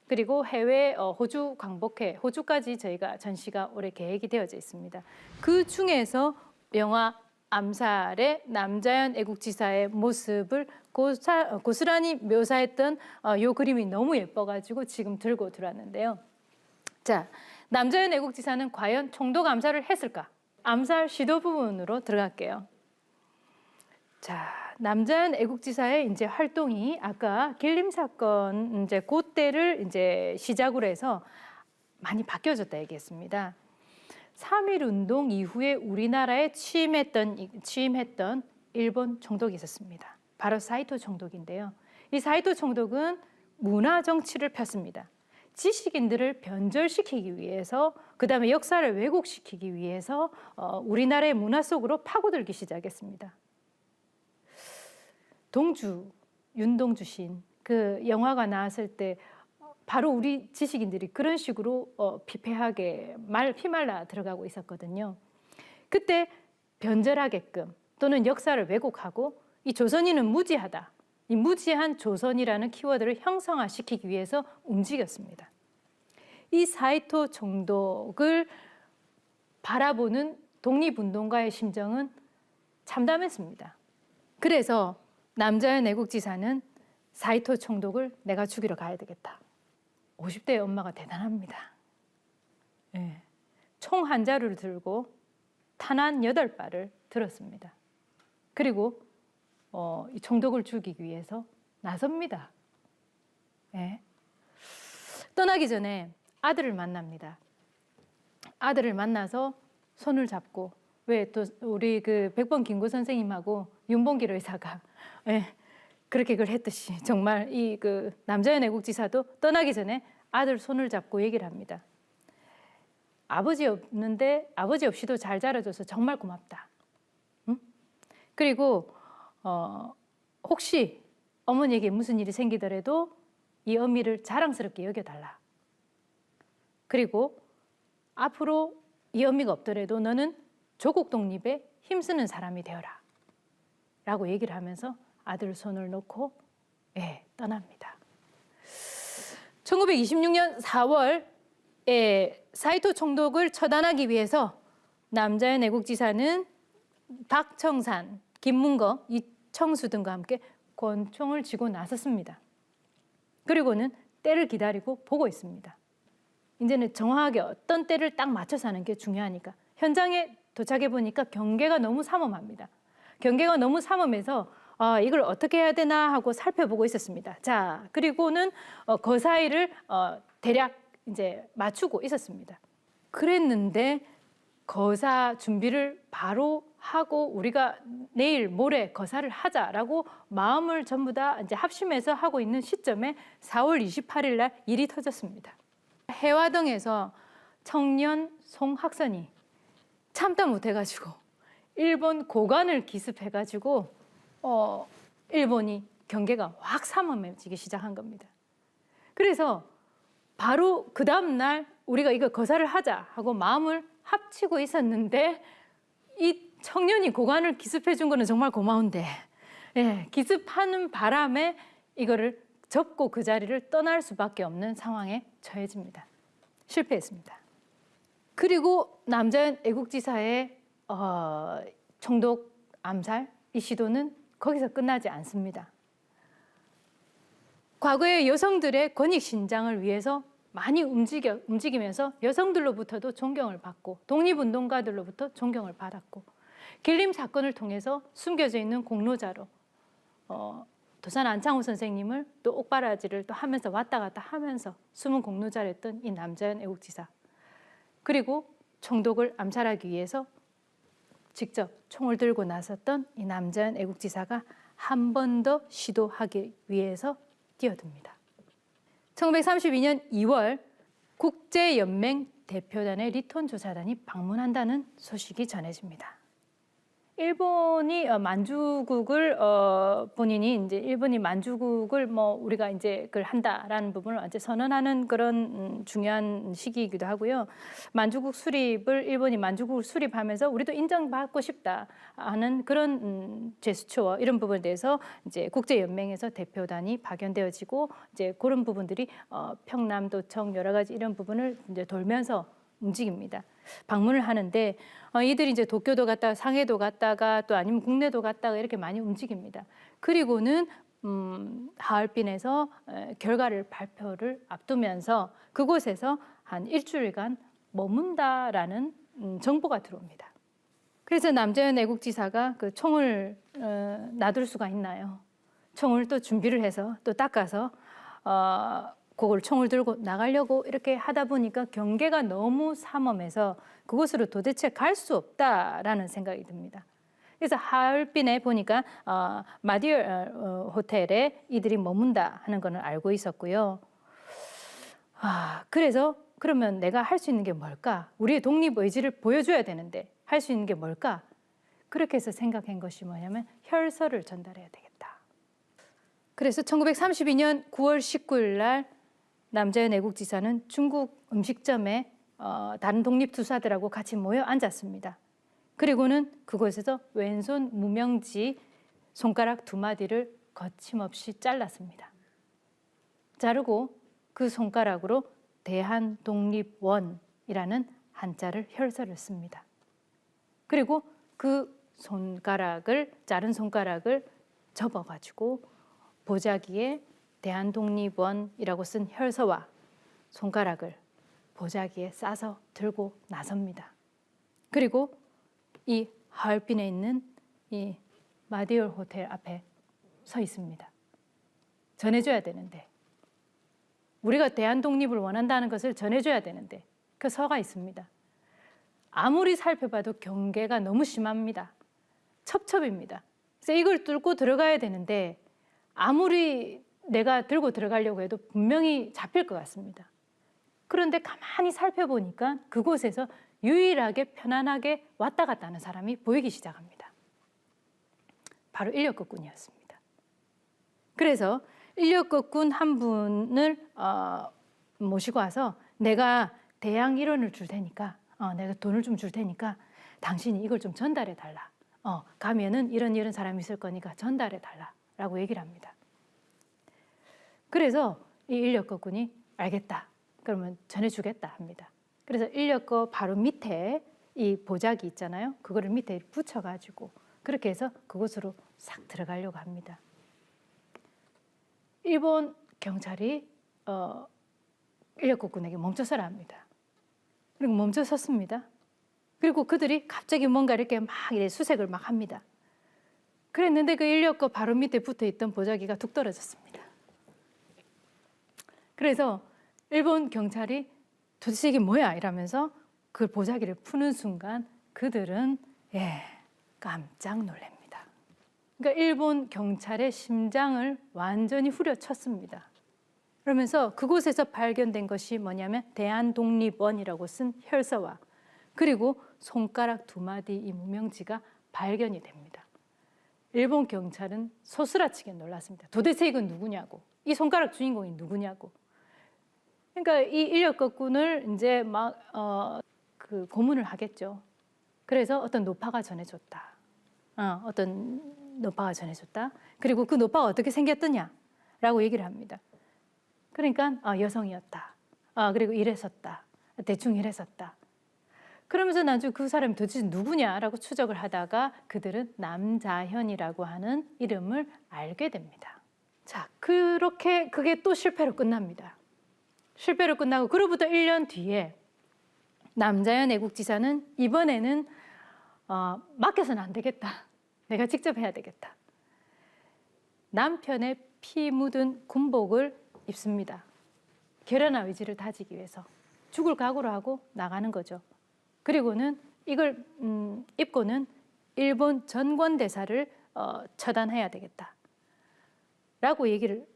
그리고 해외 호주 광복회, 호주까지 저희가 전시가 올해 계획이 되어져 있습니다. 그 중에서 영화 암살의 남자연 애국지사의 모습을 고스란히 묘사했던 요 그림이 너무 예뻐가지고 지금 들고 들어왔는데요. 자, 남자연 애국지사는 과연 총독 암살을 했을까? 암살 시도 부분으로 들어갈게요. 자, 남자연 애국지사의 이제 활동이 아까 길림 사건 이제 그때를 이제 시작으로 해서 많이 바뀌어졌다 얘기했습니다. 3.1운동 이후에 우리나라에 취임했던 일본 총독이 있었습니다. 바로 사이토 총독인데요. 이 사이토 총독은 문화 정치를 폈습니다. 지식인들을 변절시키기 위해서, 그 다음에 역사를 왜곡시키기 위해서 우리나라의 문화 속으로 파고들기 시작했습니다. 동주, 윤동주 시인, 그 영화가 나왔을 때 바로 우리 지식인들이 그런 식으로 피폐하게 피말라 들어가고 있었거든요. 그때 변절하게끔 또는 역사를 왜곡하고 이 조선인은 무지하다, 이 무지한 조선이라는 키워드를 형성화시키기 위해서 움직였습니다. 이 사이토 총독을 바라보는 독립운동가의 심정은 참담했습니다. 그래서 남자연 애국지사는 사이토 총독을 내가 죽이러 가야 되겠다. 50대의 엄마가 대단합니다. 네. 총 한 자루를 들고 탄환 8발을 들었습니다. 그리고 이 총독을 죽이기 위해서 나섭니다. 네. 떠나기 전에 아들을 만납니다. 아들을 만나서 손을 잡고, 왜 또 우리 그 백번 김구 선생님하고 윤봉길 의사가 그렇게 그걸 했듯이 정말 이 그 남자연 애국지사도 떠나기 전에 아들 손을 잡고 얘기를 합니다. 아버지 없는데 아버지 없이도 잘 자라줘서 정말 고맙다. 응? 그리고 혹시 어머니에게 무슨 일이 생기더라도 이 어미를 자랑스럽게 여겨달라. 그리고 앞으로 이 어미가 없더라도 너는 조국 독립에 힘쓰는 사람이 되어라. 라고 얘기를 하면서 아들 손을 놓고 떠납니다. 1926년 4월에 사이토 총독을 처단하기 위해서 남자연 애국지사는 박청산, 김문거, 이청수 등과 함께 권총을 쥐고 나섰습니다. 그리고는 때를 기다리고 보고 있습니다. 이제는 정확하게 어떤 때를 딱 맞춰서 하는 게 중요하니까. 현장에 도착해 보니까 경계가 너무 삼엄합니다. 경계가 너무 삼엄해서 이걸 어떻게 해야 되나 하고 살펴보고 있었습니다. 자, 그리고는 그 사이를 대략 이제 맞추고 있었습니다. 그랬는데 거사 준비를 바로 하고 우리가 내일 모레 거사를 하자라고 마음을 전부 다 이제 합심해서 하고 있는 시점에 4월 28일 날 일이 터졌습니다. 해화동에서 청년 송학선이 참다 못해가지고 일본 고관을 기습해가지고 일본이 경계가 확 삼엄해지기 시작한 겁니다. 그래서 바로 그 다음 날 우리가 이거 거사를 하자 하고 마음을 합치고 있었는데 이 청년이 고관을 기습해 준 거는 정말 고마운데 기습하는 바람에 이거를 접고 그 자리를 떠날 수밖에 없는 상황에 처해집니다. 실패했습니다. 그리고 남자현 애국지사의 총독 암살 이 시도는 거기서 끝나지 않습니다. 과거에 여성들의 권익 신장을 위해서 많이 움직이면서 여성들로부터도 존경을 받고 독립운동가들로부터 존경을 받았고 길림 사건을 통해서 숨겨져 있는 공로자로 도산 안창호 선생님을 또 옥바라지를 또 하면서 왔다 갔다 하면서 숨은 공로자를 했던 이 남자현 애국지사, 그리고 총독을 암살하기 위해서 직접 총을 들고 나섰던 이 남자현 애국지사가 한 번 더 시도하기 위해서 뛰어듭니다. 1932년 2월 국제연맹 대표단의 리톤 조사단이 방문한다는 소식이 전해집니다. 일본이 만주국을 본인이 이제 일본이 만주국을 우리가 이제 그걸 한다라는 부분을 이제 선언하는 그런 중요한 시기이기도 하고요. 만주국 수립을 일본이 만주국을 수립하면서 우리도 인정받고 싶다 하는 그런 제스처 이런 부분에 대해서 이제 국제 연맹에서 대표단이 파견되어지고 이제 그런 부분들이 평남도청 여러 가지 이런 부분을 이제 돌면서 움직입니다. 방문을 하는데 이들이 이제 도쿄도 갔다가 상해도 갔다가 또 아니면 국내도 갔다가 이렇게 많이 움직입니다. 그리고는 하얼빈에서 결과를 발표를 앞두면서 그곳에서 한 일주일간 머문다라는 정보가 들어옵니다. 그래서 남자현 애국지사가 그 총을 놔둘 수가 있나요? 총을 또 준비를 해서 또 닦아서 그걸 총을 들고 나가려고 이렇게 하다 보니까 경계가 너무 삼엄해서 그곳으로 도대체 갈 수 없다라는 생각이 듭니다. 그래서 하얼빈에 보니까 마디얼 호텔에 이들이 머문다 하는 걸 알고 있었고요. 그래서 그러면 내가 할 수 있는 게 뭘까? 우리의 독립 의지를 보여줘야 되는데 할 수 있는 게 뭘까? 그렇게 해서 생각한 것이 뭐냐면 혈서를 전달해야 되겠다. 그래서 1932년 9월 19일 날 남자현 애국지사는 중국 음식점에 다른 독립투사들하고 같이 모여 앉았습니다. 그리고는 그곳에서 왼손 무명지 손가락 2마디를 거침없이 잘랐습니다. 자르고 그 손가락으로 대한독립원이라는 한자를 혈서를 씁니다. 그리고 그 자른 손가락을 접어가지고 보자기에 대한독립원이라고 쓴 혈서와 손가락을 보자기에 싸서 들고 나섭니다. 그리고 이 하얼빈에 있는 이 마디얼 호텔 앞에 서 있습니다. 전해줘야 되는데, 우리가 대한독립을 원한다는 것을 전해줘야 되는데 그 서가 있습니다. 아무리 살펴봐도 경계가 너무 심합니다. 첩첩입니다. 그래서 이걸 뚫고 들어가야 되는데 아무리 내가 들고 들어가려고 해도 분명히 잡힐 것 같습니다. 그런데 가만히 살펴보니까 그곳에서 유일하게 편안하게 왔다 갔다 하는 사람이 보이기 시작합니다. 바로 인력거꾼이었습니다. 그래서 인력거꾼 한 분을 모시고 와서 내가 대양 일원을 줄 테니까 내가 돈을 좀 줄 테니까 당신이 이걸 좀 전달해 달라. 가면은 이런 사람이 있을 거니까 전달해 달라라고 얘기를 합니다. 그래서 이 인력거꾼이 알겠다. 그러면 전해주겠다 합니다. 그래서 인력거 바로 밑에 이 보자기 있잖아요. 그거를 밑에 붙여가지고 그렇게 해서 그곳으로 싹 들어가려고 합니다. 일본 경찰이 인력거꾼에게 멈춰서라 합니다. 그리고 멈춰섰습니다. 그리고 그들이 갑자기 뭔가 이렇게 막 수색을 막 합니다. 그랬는데 그 인력거 바로 밑에 붙어있던 보자기가 툭 떨어졌습니다. 그래서 일본 경찰이 도대체 이게 뭐야 이러면서 그 보자기를 푸는 순간 그들은 깜짝 놀랍니다. 그러니까 일본 경찰의 심장을 완전히 후려쳤습니다. 그러면서 그곳에서 발견된 것이 뭐냐면 대한독립원이라고 쓴 혈서와 그리고 손가락 2마디 이 무명지가 발견이 됩니다. 일본 경찰은 소스라치게 놀랐습니다. 도대체 이건 누구냐고, 이 손가락 주인공이 누구냐고. 그러니까 이 인력거꾼을 이제 막 그 고문을 하겠죠. 그래서 어떤 노파가 전해줬다. 어떤 노파가 전해줬다. 그리고 그 노파가 어떻게 생겼더냐라고 얘기를 합니다. 그러니까 여성이었다. 그리고 이랬었다. 대충 이랬었다. 그러면서 나중에 그 사람이 도대체 누구냐라고 추적을 하다가 그들은 남자현이라고 하는 이름을 알게 됩니다. 자, 그렇게 그게 또 실패로 끝납니다. 실패로 끝나고 그로부터 1년 뒤에 남자현 애국지사는 이번에는 맡겨서는 안 되겠다. 내가 직접 해야 되겠다. 남편의 피 묻은 군복을 입습니다. 결연한 의지를 다지기 위해서 죽을 각오로 하고 나가는 거죠. 그리고는 이걸 입고는 일본 전권대사를 처단해야 되겠다 라고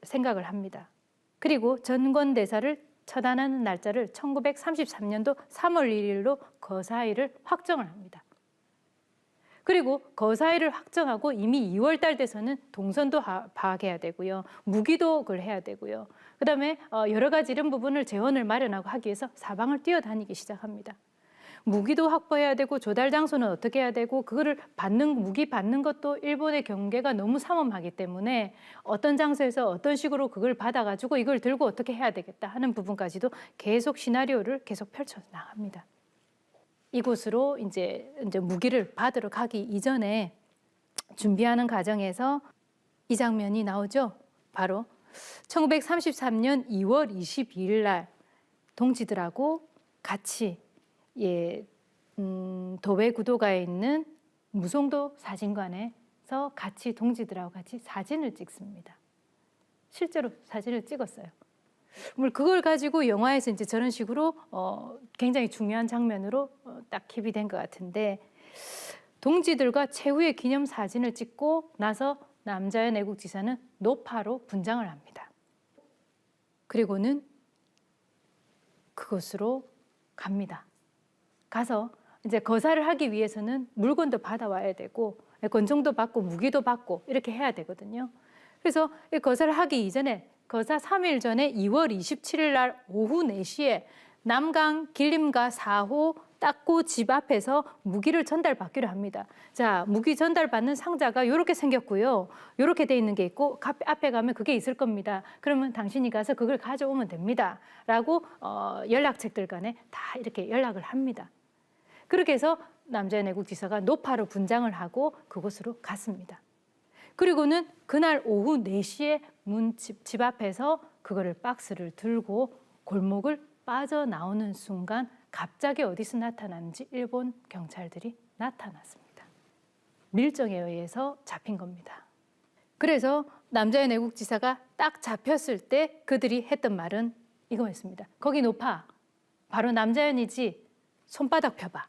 생각을 합니다. 그리고 전권대사를 처단하는 날짜를 1933년도 3월 1일로 거사일을 확정을 합니다. 그리고 거사일을 확정하고 이미 2월 달 돼서는 동선도 파악해야 되고요. 무기도 그걸 해야 되고요. 그다음에 여러 가지 이런 부분을 재원을 마련하고 하기 위해서 사방을 뛰어다니기 시작합니다. 무기도 확보해야 되고 조달 장소는 어떻게 해야 되고 그거를 무기 받는 것도 일본의 경계가 너무 삼엄하기 때문에 어떤 장소에서 어떤 식으로 그걸 받아가지고 이걸 들고 어떻게 해야 되겠다 하는 부분까지도 계속 시나리오를 계속 펼쳐 나갑니다. 이곳으로 이제 무기를 받으러 가기 이전에 준비하는 과정에서 이 장면이 나오죠. 바로 1933년 2월 22일 날 동지들하고 같이 도배 구도가에 있는 무송도 사진관에서 같이 동지들하고 같이 사진을 찍습니다. 실제로 사진을 찍었어요. 그걸 가지고 영화에서 이제 저런 식으로 굉장히 중요한 장면으로 딱 킵이 된 것 같은데 동지들과 최후의 기념 사진을 찍고 나서 남자현 애국지사는 노파로 분장을 합니다. 그리고는 그곳으로 갑니다. 가서 이제 거사를 하기 위해서는 물건도 받아와야 되고 권총도 받고 무기도 받고 이렇게 해야 되거든요. 그래서 이 거사를 하기 이전에 거사 3일 전에 2월 27일 날 오후 4시에 남강 길림가 4호 딱고 집 앞에서 무기를 전달받기로 합니다. 자, 무기 전달받는 상자가 이렇게 생겼고요. 이렇게 돼 있는 게 있고 앞에 가면 그게 있을 겁니다. 그러면 당신이 가서 그걸 가져오면 됩니다. 라고 연락책들 간에 다 이렇게 연락을 합니다. 그렇게 해서 남자현 애국지사가 노파로 분장을 하고 그곳으로 갔습니다. 그리고는 그날 오후 4시에 집 앞에서 그거를 박스를 들고 골목을 빠져나오는 순간 갑자기 어디서 나타났는지 일본 경찰들이 나타났습니다. 밀정에 의해서 잡힌 겁니다. 그래서 남자현 애국지사가 딱 잡혔을 때 그들이 했던 말은 이거였습니다. 거기 노파, 바로 남자현이지. 손바닥 펴봐.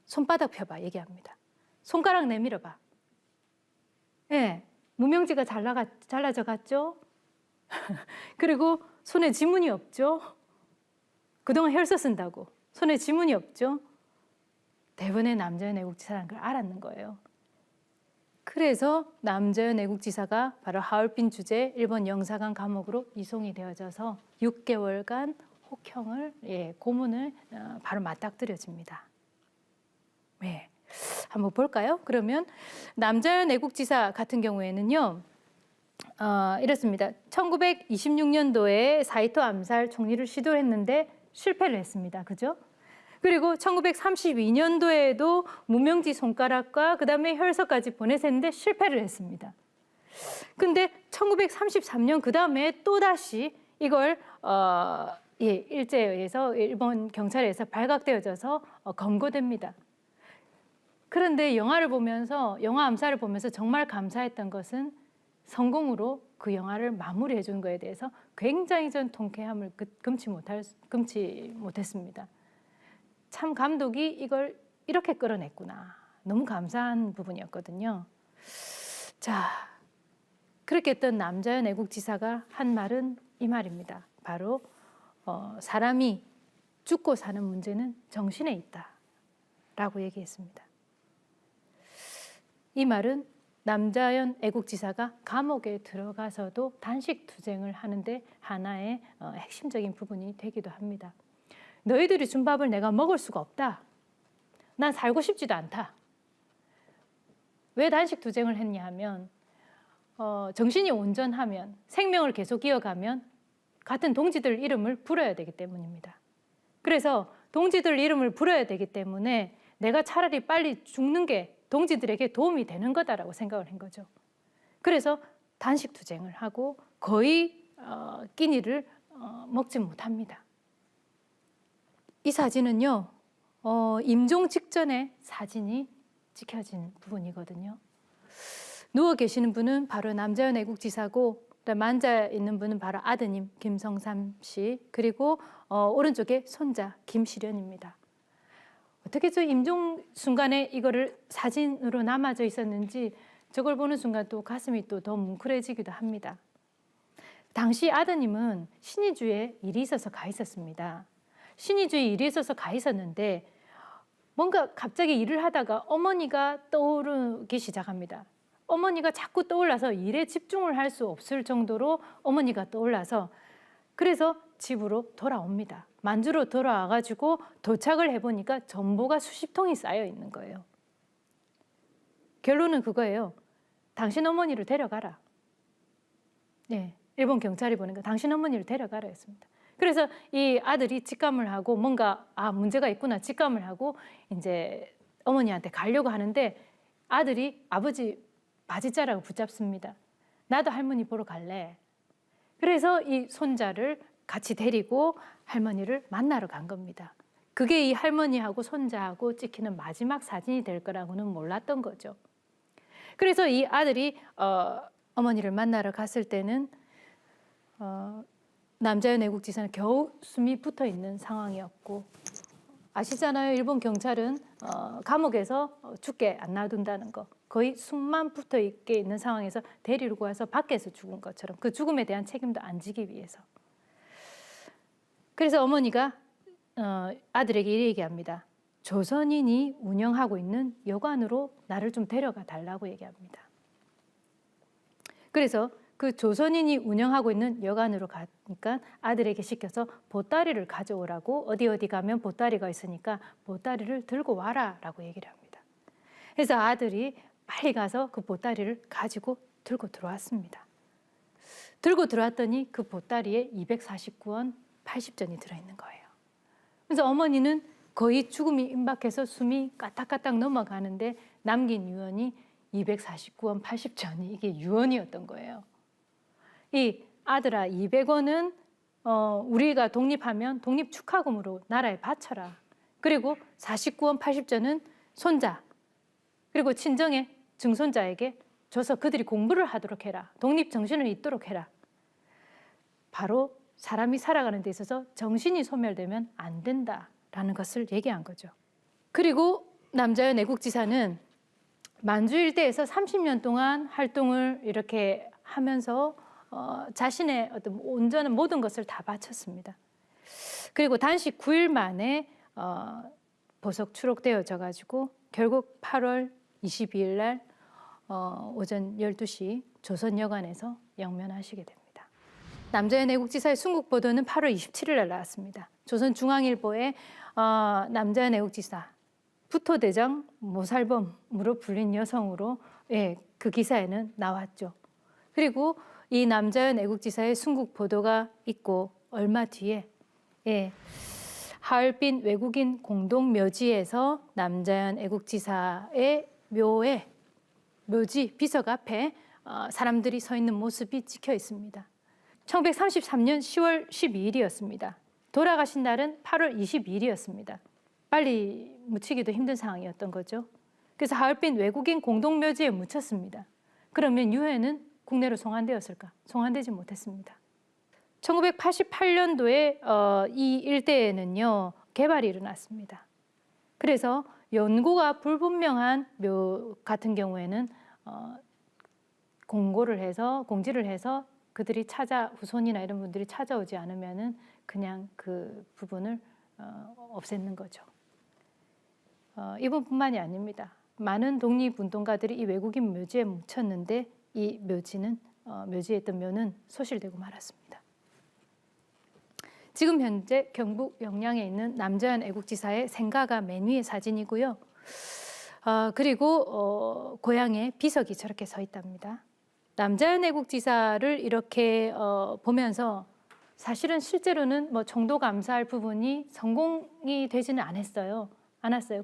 손바닥 펴봐 얘기합니다. 손가락 내밀어봐. 예, 무명지가 잘라져 갔죠? 그리고 손에 지문이 없죠? 그동안 혈서 쓴다고 손에 지문이 없죠? 대부분의 남자현 애국지사라는 걸 알았는 거예요. 그래서 남자현 애국지사가 바로 하얼빈 주재 일본 영사관 감옥으로 이송이 되어져서 6개월간 혹형을 고문을 바로 맞닥뜨려집니다. 네, 한번 볼까요? 그러면 남자현 애국지사 같은 경우에는요. 이렇습니다. 1926년도에 사이토 암살 총리를 시도했는데 실패를 했습니다. 그죠? 그리고 1932년도에도 무명지 손가락과 그다음에 혈서까지 보내셨는데 실패를 했습니다. 근데 1933년 그다음에 또다시 이걸 일제에 의해서 일본 경찰에서 발각되어져서 검거됩니다. 그런데 영화 암살을 보면서 정말 감사했던 것은 성공으로 그 영화를 마무리해 준 거에 대해서 굉장히 전 통쾌함을 금치 못했습니다. 참 감독이 이걸 이렇게 끌어냈구나. 너무 감사한 부분이었거든요. 자, 그렇게 했던 남자연 애국지사가 한 말은 이 말입니다. 바로 사람이 죽고 사는 문제는 정신에 있다 라고 얘기했습니다. 이 말은 남자연 애국지사가 감옥에 들어가서도 단식 투쟁을 하는데 하나의 핵심적인 부분이 되기도 합니다. 너희들이 준 밥을 내가 먹을 수가 없다. 난 살고 싶지도 않다. 왜 단식 투쟁을 했냐 하면 정신이 온전하면 생명을 계속 이어가면 같은 동지들 이름을 불어야 되기 때문입니다. 그래서 동지들 이름을 불어야 되기 때문에 내가 차라리 빨리 죽는 게 동지들에게 도움이 되는 거다라고 생각을 한 거죠. 그래서 단식 투쟁을 하고 거의 끼니를 먹지 못합니다. 이 사진은요, 임종 직전의 사진이 찍혀진 부분이거든요. 누워 계시는 분은 바로 남자연 애국지사고, 앉아 있는 분은 바로 아드님 김성삼 씨, 그리고 오른쪽에 손자 김시련입니다. 어떻게 저 임종 순간에 이거를 사진으로 남아져 있었는지 저걸 보는 순간 또 가슴이 또 더 뭉클해지기도 합니다. 당시 아드님은 신의주에 일이 있어서 가 있었습니다. 신의주에 일이 있어서 가 있었는데 뭔가 갑자기 일을 하다가 어머니가 떠오르기 시작합니다. 어머니가 자꾸 떠올라서 일에 집중을 할 수 없을 정도로 어머니가 떠올라서 그래서 집으로 돌아옵니다. 만주로 돌아와가지고 도착을 해보니까 전보가 수십 통이 쌓여 있는 거예요. 결론은 그거예요. 당신 어머니를 데려가라. 네, 일본 경찰이 보니까 당신 어머니를 데려가라 했습니다. 그래서 이 아들이 직감을 하고 뭔가 문제가 있구나 직감을 하고 이제 어머니한테 가려고 하는데 아들이 아버지 바지자락을 붙잡습니다. 나도 할머니 보러 갈래. 그래서 이 손자를 같이 데리고 할머니를 만나러 간 겁니다. 그게 이 할머니하고 손자하고 찍히는 마지막 사진이 될 거라고는 몰랐던 거죠. 그래서 이 아들이 어머니를 만나러 갔을 때는 남자연 애국지사는 겨우 숨이 붙어 있는 상황이었고 아시잖아요. 일본 경찰은 감옥에서 죽게 안 놔둔다는 거. 거의 숨만 붙어 있게 있는 상황에서 데리고 와서 밖에서 죽은 것처럼 그 죽음에 대한 책임도 안 지기 위해서. 그래서 어머니가 아들에게 이렇게 얘기합니다. 조선인이 운영하고 있는 여관으로 나를 좀 데려가 달라고 얘기합니다. 그래서 그 조선인이 운영하고 있는 여관으로 가니까 아들에게 시켜서 보따리를 가져오라고 어디 가면 보따리가 있으니까 보따리를 들고 와라 라고 얘기를 합니다. 그래서 아들이 빨리 가서 그 보따리를 가지고 들고 들어왔습니다. 들고 들어왔더니 그 보따리에 249원 80전이 들어있는 거예요. 그래서 어머니는 거의 죽음이 임박해서 숨이 까딱까딱 넘어가는데 남긴 유언이 249원 80전이 이게 유언이었던 거예요. 이 아들아 200원은 우리가 독립하면 독립 축하금으로 나라에 바쳐라. 그리고 49원 80전은 손자 그리고 친정의 증손자에게 줘서 그들이 공부를 하도록 해라. 독립 정신을 잇도록 해라. 바로 사람이 살아가는 데 있어서 정신이 소멸되면 안 된다라는 것을 얘기한 거죠. 그리고 남자연 애국지사는 만주 일대에서 30년 동안 활동을 이렇게 하면서 자신의 어떤 온전한 모든 것을 다 바쳤습니다. 그리고 단식 9일 만에 보석 추록되어져 가지고 결국 8월 22일 날 오전 12시 조선여관에서 영면하시게 됩니다. 남자연 애국지사의 순국 보도는 8월 27일 날 나왔습니다. 조선중앙일보에 남자연 애국지사 부토대장 모살범으로 불린 여성으로 그 기사에는 나왔죠. 그리고 이 남자연 애국지사의 순국 보도가 있고 얼마 뒤에 하얼빈 외국인 공동묘지에서 남자연 애국지사의 묘지 비석 앞에 사람들이 서 있는 모습이 찍혀 있습니다. 1933년 10월 12일이었습니다. 돌아가신 날은 8월 22일이었습니다. 빨리 묻히기도 힘든 상황이었던 거죠. 그래서 하얼빈 외국인 공동묘지에 묻혔습니다. 그러면 유해는 국내로 송환되었을까? 송환되지 못했습니다. 1988년도에 이 일대에는요, 개발이 일어났습니다. 그래서 연고가 불분명한 묘 같은 경우에는 공지를 해서 그들이 후손이나 이런 분들이 찾아오지 않으면은 그냥 그 부분을 없애는 거죠. 이분뿐만이 아닙니다. 많은 독립운동가들이 이 외국인 묘지에 묻혔는데 이 묘지에 있던 묘는 소실되고 말았습니다. 지금 현재 경북 영양에 있는 남자연 애국지사의 생가가 맨 위의 사진이고요. 그리고 고향에 비석이 저렇게 서 있답니다. 남자연 애국지사를 이렇게 보면서 사실은 실제로는 뭐 정도 감사할 부분이 성공이 되지는 않았어요.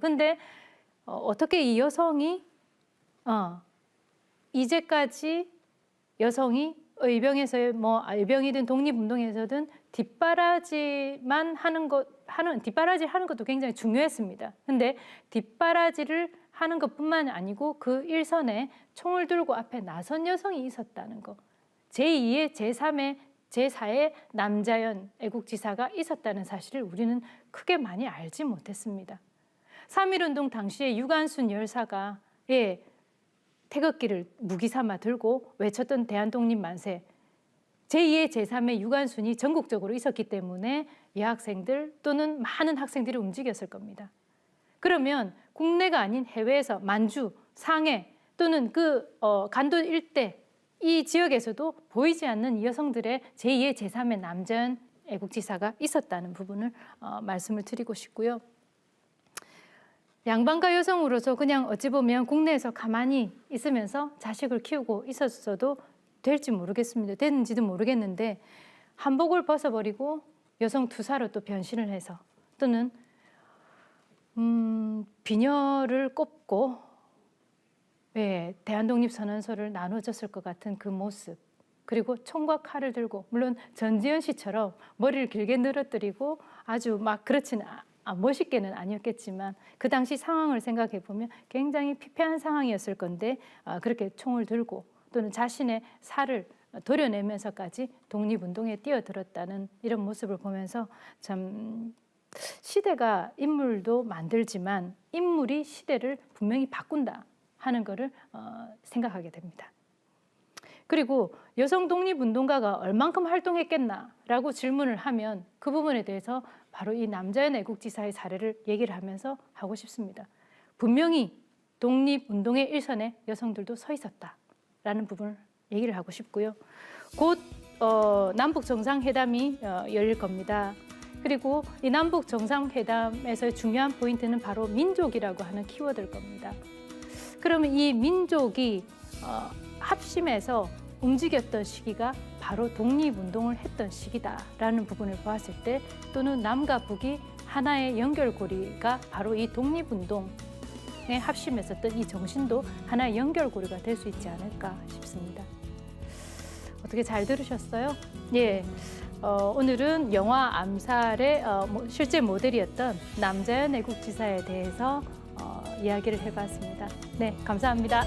근데 어떻게 이 여성이 이제까지 여성이 의병에서의 의병이든 독립운동에서든 뒷바라지 하는 것도 굉장히 중요했습니다. 근데 뒷바라지를 하는 것뿐만 아니고 그 일선에 총을 들고 앞에 나선 여성이 있었다는 거. 제2의, 제3의, 제4의 남자연 애국지사가 있었다는 사실을 우리는 크게 많이 알지 못했습니다. 3.1운동 당시에 유관순 열사가 태극기를 무기 삼아 들고 외쳤던 대한독립만세, 제2의 제3의 유관순이 전국적으로 있었기 때문에 여학생들 또는 많은 학생들이 움직였을 겁니다. 그러면 국내가 아닌 해외에서 만주, 상해 또는 간도 일대 이 지역에서도 보이지 않는 이 여성들의 제2의 제3의 남자연 애국지사가 있었다는 부분을 말씀을 드리고 싶고요. 양반가 여성으로서 그냥 어찌 보면 국내에서 가만히 있으면서 자식을 키우고 있었어도 될지 모르겠습니다. 됐는지도 모르겠는데 한복을 벗어버리고 여성 투사로 또 변신을 해서 또는 비녀를 꼽고 대한독립선언서를 나눠줬을 것 같은 그 모습, 그리고 총과 칼을 들고, 물론 전지현 씨처럼 머리를 길게 늘어뜨리고 아주 막 그렇지는 멋있게는 아니었겠지만 그 당시 상황을 생각해 보면 굉장히 피폐한 상황이었을 건데 그렇게 총을 들고 또는 자신의 살을 도려내면서까지 독립운동에 뛰어들었다는 이런 모습을 보면서 참 시대가 인물도 만들지만 인물이 시대를 분명히 바꾼다 하는 것을 생각하게 됩니다. 그리고 여성 독립운동가가 얼만큼 활동했겠나라고 질문을 하면 그 부분에 대해서 바로 이 남자연 애국지사의 사례를 얘기를 하면서 하고 싶습니다. 분명히 독립운동의 일선에 여성들도 서 있었다라는 부분을 얘기를 하고 싶고요. 곧 남북 정상회담이 열릴 겁니다. 그리고 이 남북 정상회담에서의 중요한 포인트는 바로 민족이라고 하는 키워드일 겁니다. 그러면 이 민족이 합심해서 움직였던 시기가 바로 독립운동을 했던 시기다라는 부분을 보았을 때, 또는 남과 북이 하나의 연결고리가 바로 이 독립운동에 합심했었던 이 정신도 하나의 연결고리가 될 수 있지 않을까 싶습니다. 어떻게 잘 들으셨어요? 오늘은 영화 암살의 실제 모델이었던 남자연 애국지사에 대해서 이야기를 해봤습니다. 네, 감사합니다.